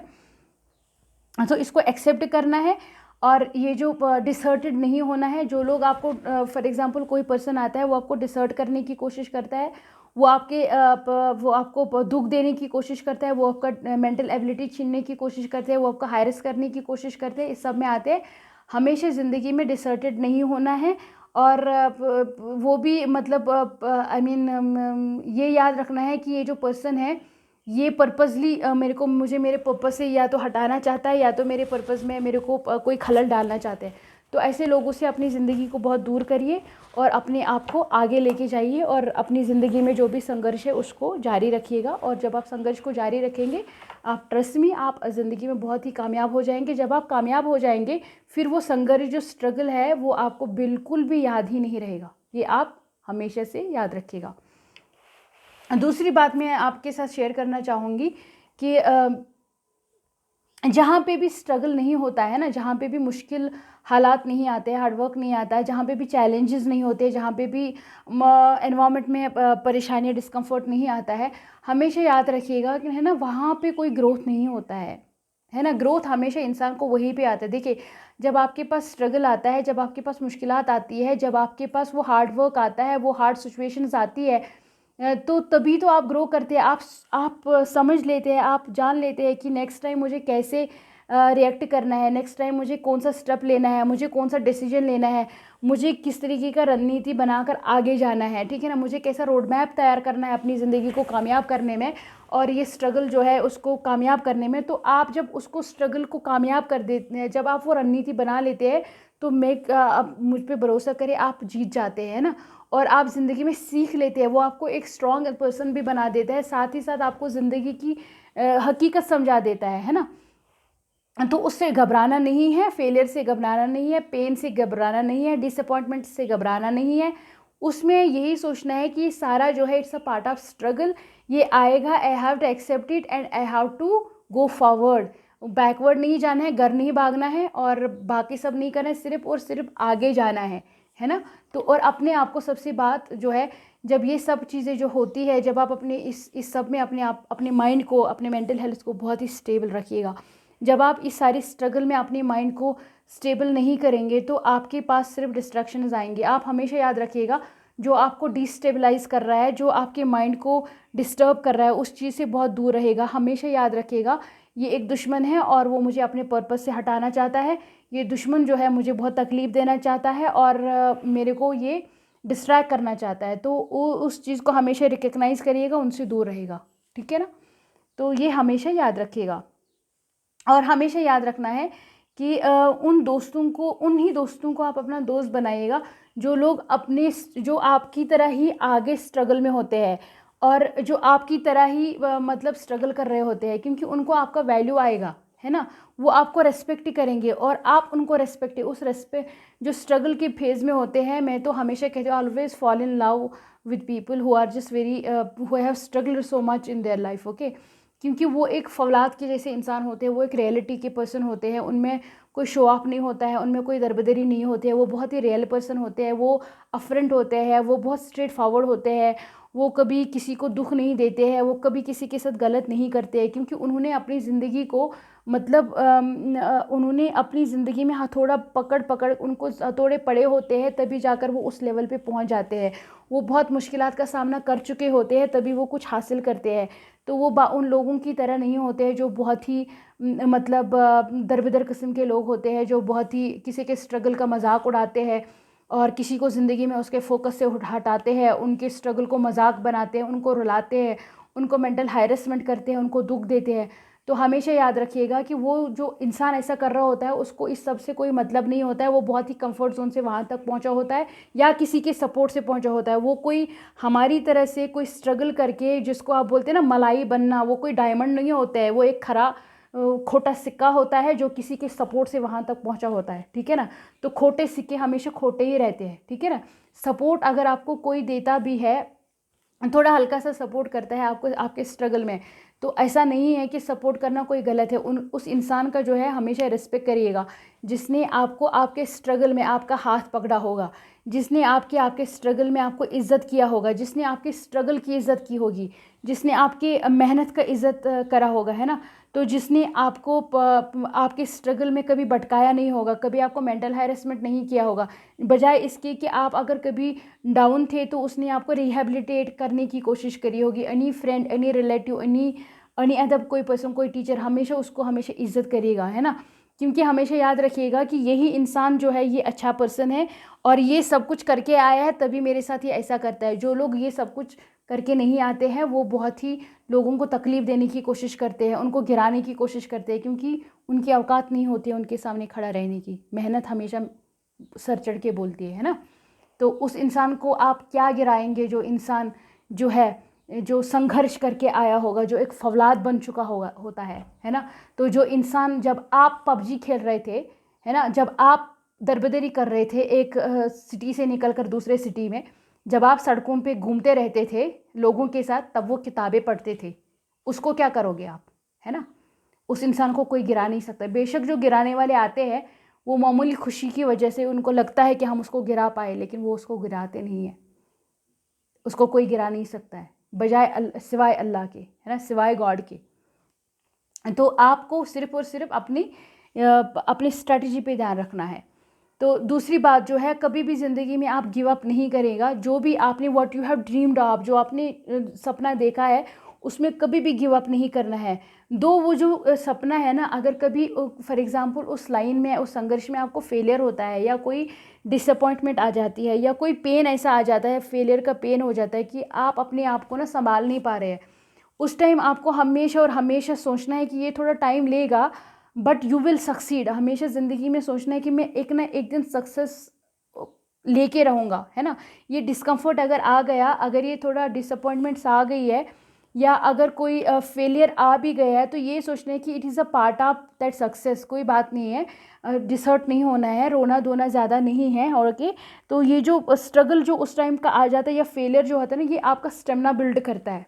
[SPEAKER 1] ना। तो इसको एक्सेप्ट करना है और ये जो डिसर्टेड नहीं होना है। जो लोग आपको, फॉर एग्जांपल कोई पर्सन आता है, वो आपको डिसर्ट करने की कोशिश करता है, वो आपको दुख देने की कोशिश करता है, वो आपका मेंटल एबिलिटी छीनने की कोशिश करते हैं, वो आपका हायरस करने की कोशिश करते हैं, इस सब में आते हैं। हमेशा ज़िंदगी में डिसर्टेड नहीं होना है। और वो भी मतलब आई मीन ये याद रखना है कि ये जो पर्सन है, ये पर्पसली मुझे मेरे पर्पस से या तो हटाना चाहता है या तो मेरे पर्पस में मेरे को कोई खलल डालना चाहते हैं। तो ऐसे लोगों से अपनी ज़िंदगी को बहुत दूर करिए और अपने आप को आगे लेके जाइए और अपनी ज़िंदगी में जो भी संघर्ष है उसको जारी रखिएगा। और जब आप संघर्ष को जारी रखेंगे, आप ट्रस्ट मी, आप ज़िंदगी में बहुत ही कामयाब हो जाएंगे। जब आप कामयाब हो जाएंगे, फिर वो संघर्ष, जो स्ट्रगल है, वो आपको बिल्कुल भी याद ही नहीं रहेगा। ये आप हमेशा से याद रखिएगा। दूसरी बात मैं आपके साथ शेयर करना चाहूँगी कि जहाँ पे भी स्ट्रगल नहीं होता है ना, जहाँ पे भी मुश्किल हालात नहीं आते हैं, हार्डवर्क नहीं आता है, जहाँ पे भी चैलेंजेस नहीं होते, जहाँ पे भी एनवायरनमेंट में परेशानी, डिस्कम्फर्ट नहीं आता है, हमेशा याद रखिएगा कि है ना, वहाँ पे कोई ग्रोथ नहीं होता है ना। ग्रोथ हमेशा इंसान को वहीं पे आता है। देखिए, जब आपके पास स्ट्रगल आता है, जब आपके पास मुश्किलात आती है, जब आपके पास वो हार्डवर्क आता है, वो हार्ड सिचुएशंस आती है, तो तभी तो आप ग्रो करते हैं। आप समझ लेते हैं, आप जान लेते हैं कि नेक्स्ट टाइम मुझे कैसे रिएक्ट करना है, नेक्स्ट टाइम मुझे कौन सा स्टेप लेना है, मुझे कौन सा डिसीजन लेना है, मुझे किस तरीके का रणनीति बनाकर आगे जाना है। ठीक है ना। मुझे कैसा रोड मैप तैयार करना है अपनी ज़िंदगी को कामयाब करने में और ये स्ट्रगल जो है उसको कामयाब करने में। तो आप जब उसको स्ट्रगल को कामयाब कर देते हैं, जब आप वो रणनीति बना लेते हैं, तो आप मुझ पर भरोसा करें, आप जीत जाते हैं ना। और आप ज़िंदगी में सीख लेते हैं, वो आपको एक स्ट्रॉन्ग पर्सन भी बना देता है, साथ ही साथ आपको ज़िंदगी की हकीकत समझा देता है ना। तो उससे घबराना नहीं है, फेलियर से घबराना नहीं है, पेन से घबराना नहीं है, डिसअपॉइंटमेंट से घबराना नहीं है। उसमें यही सोचना है कि सारा जो है, it's a part of struggle, ये आएगा, I have to accept it and I have to go forward. Backward नहीं जाना है, घर नहीं भागना है और बाकी सब नहीं करना है, सिर्फ और सिर्फ आगे जाना है ना। तो और अपने आप को, सबसे बात जो है, जब ये सब चीज़ें जो होती है, जब आप अपने इस सब में अपने माइंड को, अपने मेंटल हेल्थ को बहुत ही स्टेबल रखिएगा। जब आप इस सारी स्ट्रगल में अपने माइंड को स्टेबल नहीं करेंगे, तो आपके पास सिर्फ डिस्ट्रैक्शंस आएंगे। आप हमेशा याद रखिएगा, जो आपको डिस्टेबलाइज कर रहा है, जो आपके माइंड को डिस्टर्ब कर रहा है, उस चीज़ से बहुत दूर रहेगा। हमेशा याद रखिएगा, ये एक दुश्मन है और वो मुझे अपने पर्पस से हटाना चाहता है। ये दुश्मन जो है मुझे बहुत तकलीफ़ देना चाहता है और मेरे को ये डिस्ट्रैक्ट करना चाहता है। तो उस चीज़ को हमेशा रिकग्नाइज़ करिएगा, उनसे दूर रहेगा। ठीक है ना। तो ये हमेशा याद रखिएगा। और हमेशा याद रखना है कि उन ही दोस्तों को आप अपना दोस्त बनाइएगा, जो लोग जो आपकी तरह ही आगे स्ट्रगल में होते हैं और जो आपकी तरह ही मतलब स्ट्रगल कर रहे होते हैं, क्योंकि उनको आपका वैल्यू आएगा, है ना। वो आपको रेस्पेक्ट करेंगे और आप उनको रेस्पेक्ट, उस रेस्पेक्ट जो स्ट्रगल के फेज़ में होते हैं। मैं तो हमेशा कहती हूँ, always fall in love with people who are just very who have struggled so much in their life. Okay, क्योंकि वो एक फौलाद के जैसे इंसान होते हैं, वो एक रियलिटी के पर्सन होते हैं, उनमें कोई शो ऑफ नहीं होता है, उनमें कोई दरबदरी नहीं होती है, वो बहुत ही रियल पर्सन होते हैं, वो अपफ्रंट होते हैं, वो बहुत स्ट्रेट फॉरवर्ड होते हैं, वो कभी किसी को दुख नहीं देते हैं, वो कभी किसी के साथ गलत नहीं करते हैं, क्योंकि उन्होंने अपनी ज़िंदगी को मतलब उन्होंने अपनी ज़िंदगी में हथौड़ा पकड़ पकड़ उनको हथौड़े पड़े होते हैं, तभी जाकर वो उस लेवल पे पहुंच जाते हैं। वो बहुत मुश्किलात का सामना कर चुके होते हैं, तभी वो कुछ हासिल करते हैं। तो वो उन लोगों की तरह नहीं होते हैं जो बहुत ही मतलब दरबदर किस्म के लोग होते हैं, जो बहुत ही किसी के स्ट्रगल का मजाक उड़ाते हैं और किसी को ज़िंदगी में उसके फोकस से हटाते हैं, उनके स्ट्रगल को मजाक बनाते हैं, उनको रुलाते हैं, उनको मेंटल हैरेसमेंट करते हैं, उनको दुख देते हैं, तो हमेशा याद रखिएगा कि वो जो इंसान ऐसा कर रहा होता है उसको इस सब से कोई मतलब नहीं होता है। वो बहुत ही कंफर्ट जोन से वहाँ तक पहुँचा होता है या किसी के सपोर्ट से पहुँचा होता है। वो कोई हमारी तरह से कोई स्ट्रगल करके, जिसको आप बोलते हैं ना मलाई बनना, वो कोई डायमंड नहीं होता है। वो एक खरा खोटा सिक्का होता है जो किसी के सपोर्ट से वहाँ तक पहुँचा होता है, ठीक है ना। तो खोटे सिक्के हमेशा खोटे ही रहते हैं, ठीक है ना। सपोर्ट अगर आपको कोई देता भी है, थोड़ा हल्का सा सपोर्ट करता है आपको आपके स्ट्रगल में, तो ऐसा नहीं है कि सपोर्ट करना कोई गलत है। उस इंसान का जो है हमेशा रिस्पेक्ट करिएगा जिसने आपको आपके स्ट्रगल में आपका हाथ पकड़ा होगा, जिसने आपके स्ट्रगल में आपको इज़्ज़त किया होगा, जिसने आपके स्ट्रगल की इज़्ज़त की होगी, जिसने आपके मेहनत का इज़्ज़त करा होगा, है ना। तो जिसने आपको आपके स्ट्रगल में कभी भटकाया नहीं होगा, कभी आपको मेंटल हैरेसमेंट नहीं किया होगा, बजाय इसके कि आप अगर कभी डाउन थे तो उसने आपको रिहेबिलिटेट करने की कोशिश करी होगी। Any friend, any relative, any other कोई पर्सन, कोई टीचर, हमेशा उसको हमेशा इज्जत करिएगा, है ना। क्योंकि हमेशा याद रखिएगा कि यही इंसान जो है ये अच्छा पर्सन है और ये सब कुछ करके आया है तभी मेरे साथ ये ऐसा करता है। जो लोग ये सब कुछ करके नहीं आते हैं वो बहुत ही लोगों को तकलीफ़ देने की कोशिश करते हैं, उनको गिराने की कोशिश करते हैं, क्योंकि उनकी औकात नहीं होती है उनके सामने खड़ा रहने की। मेहनत हमेशा सर चढ़ के बोलती है ना। तो उस इंसान को आप क्या गिराएंगे जो इंसान जो है, जो संघर्ष करके आया होगा, जो एक फौलाद बन चुका होता है ना। तो जो इंसान, जब आप पबजी खेल रहे थे, है ना, जब आप दरबदरी कर रहे थे एक सिटी से निकल कर दूसरे सिटी में, जब आप सड़कों पे घूमते रहते थे लोगों के साथ, तब वो किताबें पढ़ते थे, उसको क्या करोगे आप, है ना। उस इंसान को कोई गिरा नहीं सकता। बेशक जो गिराने वाले आते हैं वो मामूली खुशी की वजह से उनको लगता है कि हम उसको गिरा पाए, लेकिन वो उसको गिराते नहीं है। उसको कोई गिरा नहीं सकता है बजाय सिवाय अल्लाह के, है ना, सिवाय गॉड के। तो आपको सिर्फ और सिर्फ अपनी स्ट्रेटजी पे ध्यान रखना है। तो दूसरी बात जो है, कभी भी ज़िंदगी में आप गिव अप नहीं करेगा। जो भी आपने what you have dreamed of, जो आपने सपना देखा है, उसमें कभी भी गिव अप नहीं करना है। दो वो जो सपना है ना, अगर कभी फॉर एग्जांपल उस लाइन में, उस संघर्ष में आपको फेलियर होता है या कोई डिसअपॉइंटमेंट आ जाती है या कोई पेन ऐसा आ जाता है, फेलियर का पेन हो जाता है कि आप अपने आप को ना संभाल नहीं पा रहे हैं, उस टाइम आपको हमेशा और हमेशा सोचना है कि ये थोड़ा टाइम लेगा बट यू विल सक्सीड। हमेशा ज़िंदगी में सोचना है कि मैं एक ना एक दिन सक्सेस लेके रहूँगा, है ना। ये डिस्कम्फर्ट अगर आ गया, अगर ये थोड़ा डिसअपॉइंटमेंट्स आ गई है या अगर कोई फेलियर आ भी गया है, तो ये सोचना है कि it is a part of that success, कोई बात नहीं है, डिसहर्ट नहीं होना है, रोना धोना ज़्यादा नहीं है। और के तो ये जो स्ट्रगल जो उस टाइम का आ जाता है या फेलियर जो होता है ना, ये आपका स्टेमिना बिल्ड करता है,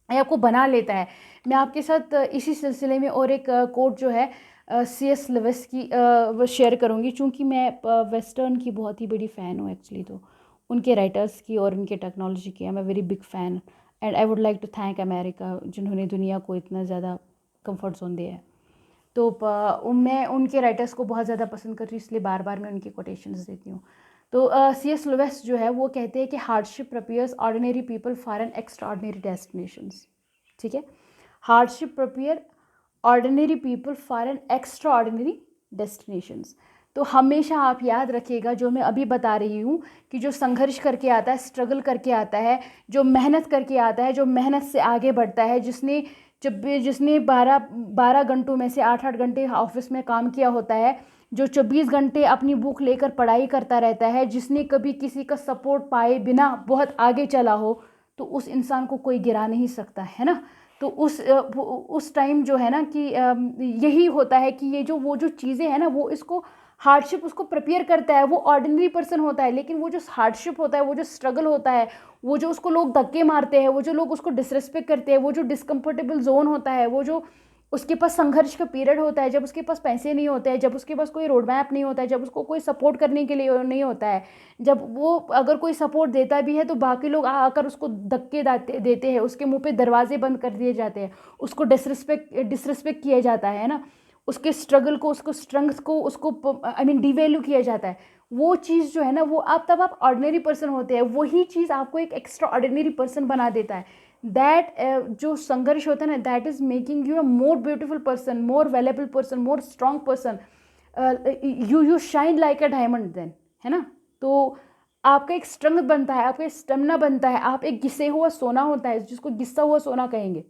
[SPEAKER 1] आपको बना लेता है। मैं आपके साथ इसी सिलसिले में और एक कोट जो है C.S. लुइस की वो शेयर करूँगी, चूँकि मैं वेस्टर्न की बहुत ही बड़ी फ़ैन हूँ एक्चुअली। तो उनके राइटर्स की और उनके टेक्नोलॉजी की I am a very big fan and I would like to thank America, जिन्होंने दुनिया को इतना ज़्यादा कंफर्ट जोन दिया है। तो मैं उनके राइटर्स को बहुत ज़्यादा पसंद करती हूँ, इसलिए बार बार मैं उनकी कोटेशंस देती हूँ। तो C.S. लुइस जो है वो कहते हैं कि hardship prepares ordinary people for an extra ordinary destinations, ठीक है। Hardship prepare ordinary people for an extra ordinary destinations. तो हमेशा आप याद रखिएगा जो मैं अभी बता रही हूँ कि जो संघर्ष करके आता है, स्ट्रगल करके आता है, जो मेहनत करके आता है, जो मेहनत से आगे बढ़ता है, जिसने 12 घंटों में से 8 घंटे ऑफिस में काम किया होता है, जो 24 घंटे अपनी बुक लेकर पढ़ाई करता रहता है, जिसने कभी किसी का सपोर्ट पाए बिना बहुत आगे चला हो, तो उस इंसान को कोई गिरा नहीं सकता, है ना। तो उस टाइम जो है ना कि यही होता है कि ये जो वो जो चीज़ें हैं ना, वो इसको हार्डशिप उसको प्रिपेयर करता है। वो ऑर्डिनरी पर्सन होता है, लेकिन वो जो हार्डशिप होता है, वो जो स्ट्रगल होता है, वो जो उसको लोग धक्के मारते हैं, वो जो लोग उसको डिसरिस्पेक्ट करते हैं, वो जो डिस्कम्फर्टेबल जोन होता है, वो जो उसके पास संघर्ष का पीरियड होता है, जब उसके पास पैसे नहीं होते हैं, जब उसके पास कोई रोड मैप नहीं होता है, जब उसको कोई सपोर्ट करने के लिए नहीं होता है, जब वो अगर कोई सपोर्ट देता भी है तो बाकी लोग आकर उसको धक्के देते हैं, उसके मुंह पे दरवाजे बंद कर दिए जाते हैं, उसको डिसरिस्पेक्ट किया जाता है ना, उसके स्ट्रगल को, उसको स्ट्रेंथ को, उसको आई मीन डिवैल्यू किया जाता है। वो चीज़ जो है ना, वो तब आप ऑर्डिनरी पर्सन होते हैं, वही चीज़ आपको एक एक्स्ट्रा ऑर्डिनरी पर्सन बना देता है। दैट जो संघर्ष होता है ना, that is making you a more beautiful person, more valuable person, more strong person. You shine like a diamond then, है ना। तो आपका एक स्ट्रेंथ बनता है, आपका स्टेमिना बनता है, आप एक घिसे हुआ सोना होता है, जिसको घिसा हुआ सोना कहेंगे।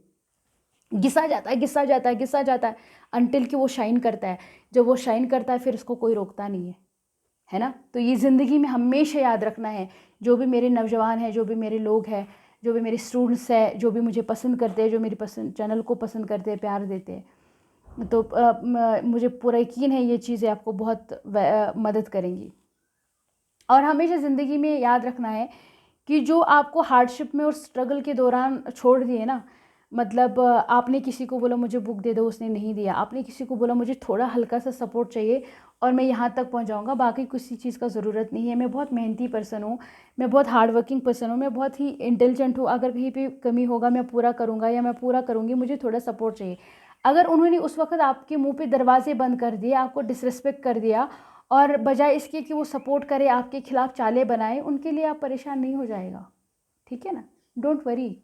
[SPEAKER 1] घिसा जाता है, घिसा जाता है, घिसा जाता है, अनटिल कि वो शाइन करता है। जब वो शाइन करता है फिर उसको कोई रोकता नहीं है ना। तो ये ज़िंदगी में हमेशा याद रखना है। जो भी मेरे नौजवान हैं, जो भी मेरे लोग हैं, जो भी मेरे स्टूडेंट्स हैं, जो भी मुझे पसंद करते हैं, जो मेरी पसंद चैनल को पसंद करते हैं, प्यार देते हैं, तो मुझे पूरा यकीन है ये चीज़ें आपको बहुत मदद करेंगी। और हमेशा ज़िंदगी में याद रखना है कि जो आपको हार्डशिप में और स्ट्रगल के दौरान छोड़ दिए ना, मतलब आपने किसी को बोला मुझे बुक दे दो, उसने नहीं दिया। आपने किसी को बोला मुझे थोड़ा हल्का सा सपोर्ट चाहिए और मैं यहाँ तक पहुँच जाऊँगा, बाकी किसी चीज़ का ज़रूरत नहीं है। मैं बहुत मेहनती पर्सन हूँ, मैं बहुत हार्ड वर्किंग पर्सन हूँ, मैं बहुत ही इंटेलिजेंट हूँ। अगर कहीं पे कमी होगा मैं पूरा करूँगा या मैं पूरा करूँगी, मुझे थोड़ा सपोर्ट चाहिए। अगर उन्होंने उस वक्त आपके मुँह पे दरवाजे बंद कर दिए, आपको डिसरिस्पेक्ट कर दिया, और बजाय इसके कि वो सपोर्ट करे, आपके खिलाफ चालें बनाए, उनके लिए आप परेशान नहीं हो जाएगा, ठीक है ना। डोंट वरी,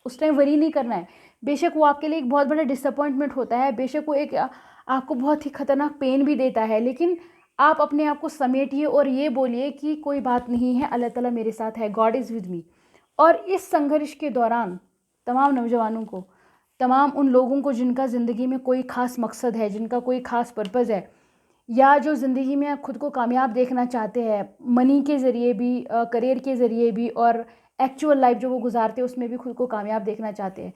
[SPEAKER 1] उस टाइम वरी नहीं करना है। बेशक वो आपके लिए एक बहुत बड़ा डिसअपॉइंटमेंट होता है, बेशक वो एक आपको बहुत ही खतरनाक पेन भी देता है, लेकिन आप अपने आप को समेटिए और ये बोलिए कि कोई बात नहीं है, अल्लाह ताला मेरे साथ है, गॉड इज़ विद मी। और इस संघर्ष के दौरान तमाम नौजवानों को, तमाम उन लोगों को जिनका ज़िंदगी में कोई ख़ास मकसद है, जिनका कोई ख़ास पर्पज़ है, या जो ज़िंदगी में खुद को कामयाब देखना चाहते हैं, मनी के ज़रिए भी, करियर के ज़रिए भी, और एक्चुअल लाइफ जो वो गुजारते हैं उसमें भी खुद को कामयाब देखना चाहते हैं,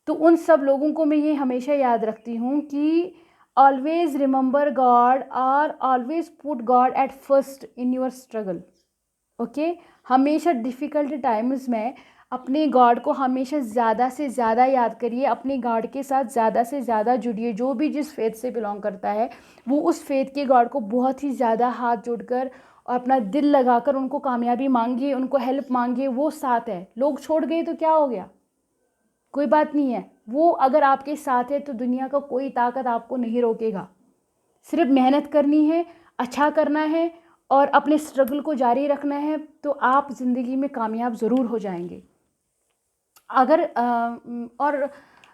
[SPEAKER 1] तो उन सब लोगों को मैं ये हमेशा याद रखती हूँ कि ऑलवेज़ रिमेंबर गॉड, और always put God at first in your struggle. Okay, हमेशा डिफ़िकल्ट टाइम्स में अपने गॉड को हमेशा ज़्यादा से ज़्यादा याद करिए, अपने गॉड के साथ ज़्यादा से ज़्यादा जुड़िए। जो भी जिस फेथ से बिलोंग करता है वो उस फेथ के गॉड को बहुत ही ज़्यादा हाथ जोड़कर और अपना दिल लगाकर उनको कामयाबी मांगिए, उनको हेल्प मांगिए। वो साथ है। लोग छोड़ गए तो क्या हो गया, कोई बात नहीं है। वो अगर आपके साथ है तो दुनिया का कोई ताकत आपको नहीं रोकेगा। सिर्फ मेहनत करनी है, अच्छा करना है और अपने स्ट्रगल को जारी रखना है, तो आप ज़िंदगी में कामयाब ज़रूर हो जाएंगे। अगर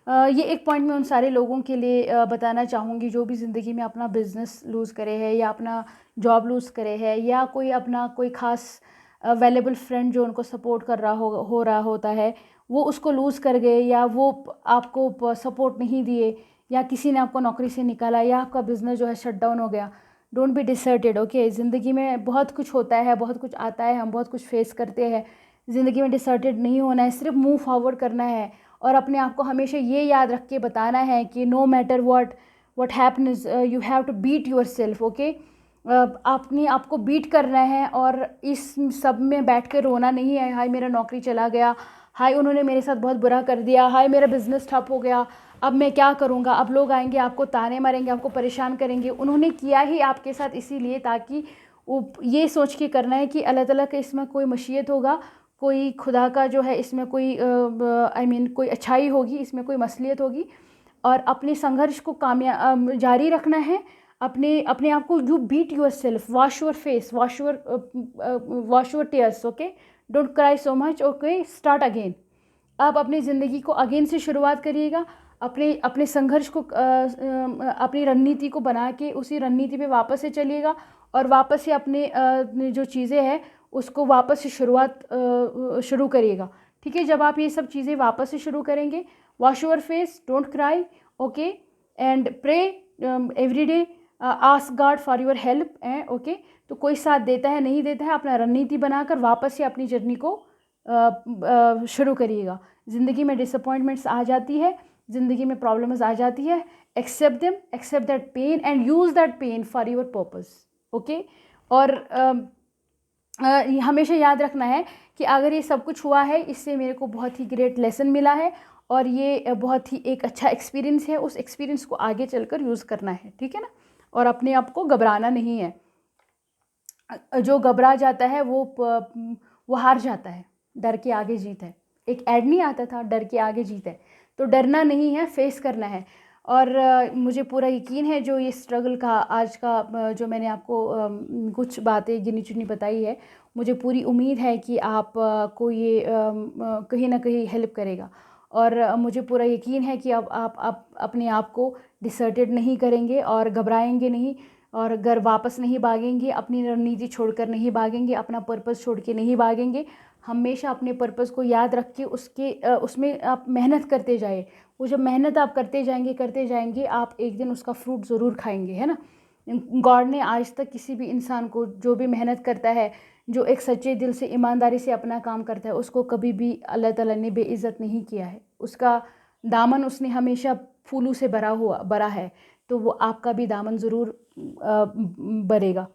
[SPEAKER 1] ये एक पॉइंट मैं उन सारे लोगों के लिए बताना चाहूँगी जो भी ज़िंदगी में अपना बिज़नेस लूज़ करे है, या अपना जॉब लूज़ करे है, या कोई अपना कोई ख़ास वैल्यूबल फ्रेंड जो उनको सपोर्ट कर रहा हो रहा होता है, वो उसको लूज़ कर गए, या वो आपको सपोर्ट नहीं दिए, या किसी ने आपको नौकरी से निकाला, या आपका बिज़नेस जो है शट डाउन हो गया। Don't be डिसर्टेड। ओके, ज़िंदगी में बहुत कुछ होता है, बहुत कुछ आता है, हम बहुत कुछ फेस करते हैं। ज़िंदगी में डिसर्टेड नहीं होना है, सिर्फ मूव फॉरवर्ड करना है, और अपने आप को हमेशा ये याद रख के बताना है कि no matter what happens, you have to beat yourself. Okay, अपने आप को बीट करना है, और इस सब में बैठ के रोना नहीं है। हाय मेरा नौकरी चला गया, हाय उन्होंने मेरे साथ बहुत बुरा कर दिया, हाय मेरा बिज़नेस ठप हो गया, अब मैं क्या करूँगा। अब लोग आएंगे, आपको ताने मारेंगे, आपको परेशान करेंगे। उन्होंने किया ही आपके साथ इसीलिए ताकि वो ये सोच के करना है कि अल्लाह ताला का इसमें कोई मशीयत होगा, कोई खुदा का जो है इसमें कोई कोई अच्छाई होगी, इसमें कोई मसलियत होगी। और अपने संघर्ष को जारी रखना है। अपने अपने आप को you beat yourself, wash your face, wash your tears. Okay, don't cry so much. Okay, start again. आप अपनी ज़िंदगी को अगेन से शुरुआत करिएगा। अपने अपने संघर्ष को अपनी रणनीति को बना के उसी रणनीति पे वापस से चलिएगा, और वापस से अपने जो चीज़ें हैं उसको वापस से शुरुआत शुरू करिएगा। ठीक है, जब आप ये सब चीज़ें वापस से शुरू करेंगे, wash your face, don't cry, okay, and pray every day, ask God for your help. Okay, तो कोई साथ देता है नहीं देता है, अपना रणनीति बनाकर वापस से अपनी जर्नी को शुरू करिएगा। ज़िंदगी में डिसअपॉइंटमेंट्स आ जाती है, ज़िंदगी में प्रॉब्लम्स आ जाती है, accept them, accept that pain and use that pain for your purpose. Okay, और हमेशा याद रखना है कि अगर ये सब कुछ हुआ है, इससे मेरे को बहुत ही ग्रेट लेसन मिला है, और ये बहुत ही एक अच्छा एक्सपीरियंस है। उस एक्सपीरियंस को आगे चलकर यूज़ करना है, ठीक है ना, और अपने आप को घबराना नहीं है। जो घबरा जाता है वो हार जाता है। डर के आगे जीत है। एक ऐड नहीं आता था, डर के आगे जीत है। तो डरना नहीं है, फेस करना है। और मुझे पूरा यकीन है जो ये स्ट्रगल का आज का जो मैंने आपको कुछ बातें गिनी चुनी बताई है, मुझे पूरी उम्मीद है कि आप को ये कहीं ना कहीं हेल्प करेगा। और मुझे पूरा यकीन है कि अब आप अपने आप को डिसर्टेड नहीं करेंगे और घबराएंगे नहीं, और घर वापस नहीं भागेंगे, अपनी रणनीति छोड़कर नहीं भागेंगे, अपना पर्पस छोड़ के नहीं भागेंगे। हमेशा अपने पर्पस को याद रख के उसमें आप मेहनत करते जाए। वो जब मेहनत आप करते जाएंगे आप एक दिन उसका फ्रूट ज़रूर खाएंगे, है ना। गॉड ने आज तक किसी भी इंसान को, जो भी मेहनत करता है, जो एक सच्चे दिल से ईमानदारी से अपना काम करता है, उसको कभी भी अल्लाह ताला ने बेइज़्ज़त नहीं किया है। उसका दामन उसने हमेशा फूलों से भरा है। तो वो आपका भी दामन ज़रूर भरेगा।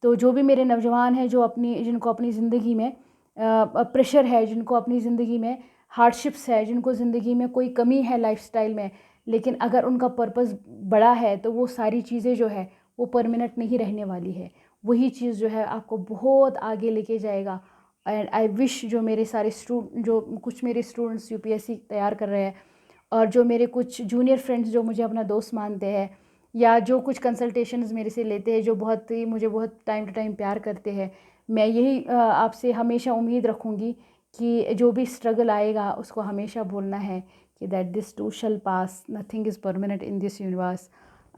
[SPEAKER 1] तो जो भी मेरे नौजवान हैं जिनको अपनी ज़िंदगी में प्रेशर है, जिनको अपनी ज़िंदगी में हार्डशिप्स है, जिनको ज़िंदगी में कोई कमी है लाइफस्टाइल में, लेकिन अगर उनका पर्पस बड़ा है तो वो सारी चीज़ें जो है वो परमानेंट नहीं रहने वाली है। वही चीज़ जो है आपको बहुत आगे लेके जाएगा। एंड आई विश जो कुछ मेरे स्टूडेंट्स यूपीएससी तैयार कर रहे हैं, और जो मेरे कुछ जूनियर फ्रेंड्स जो मुझे अपना दोस्त मानते हैं, या जो कुछ कंसल्टेशंस मेरे से लेते हैं, जो मुझे बहुत टाइम टू टाइम प्यार करते हैं, मैं यही आपसे हमेशा उम्मीद रखूँगी कि जो भी स्ट्रगल आएगा उसको हमेशा बोलना है कि that this too shall pass, nothing is permanent in this universe.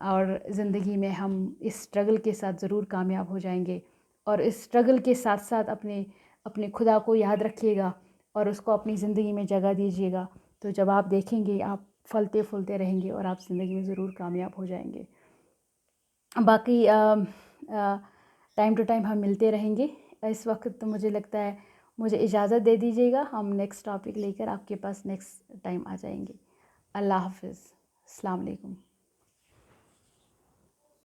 [SPEAKER 1] और ज़िंदगी में हम इस स्ट्रगल के साथ ज़रूर कामयाब हो जाएंगे। और इस स्ट्रगल के साथ साथ अपने अपने खुदा को याद रखिएगा और उसको अपनी ज़िंदगी में जगह दीजिएगा। तो जब आप देखेंगे आप फलते फूलते रहेंगे और आप ज़िंदगी में ज़रूर कामयाब हो जाएंगे। बाकी टाइम टू टाइम हम मिलते रहेंगे। इस वक्त तो मुझे लगता है मुझे इजाज़त दे दीजिएगा, हम नेक्स्ट टॉपिक लेकर आपके पास नेक्स्ट टाइम आ जाएंगे। अल्लाह हाफ़िज़, अस्सलाम वालेकुम।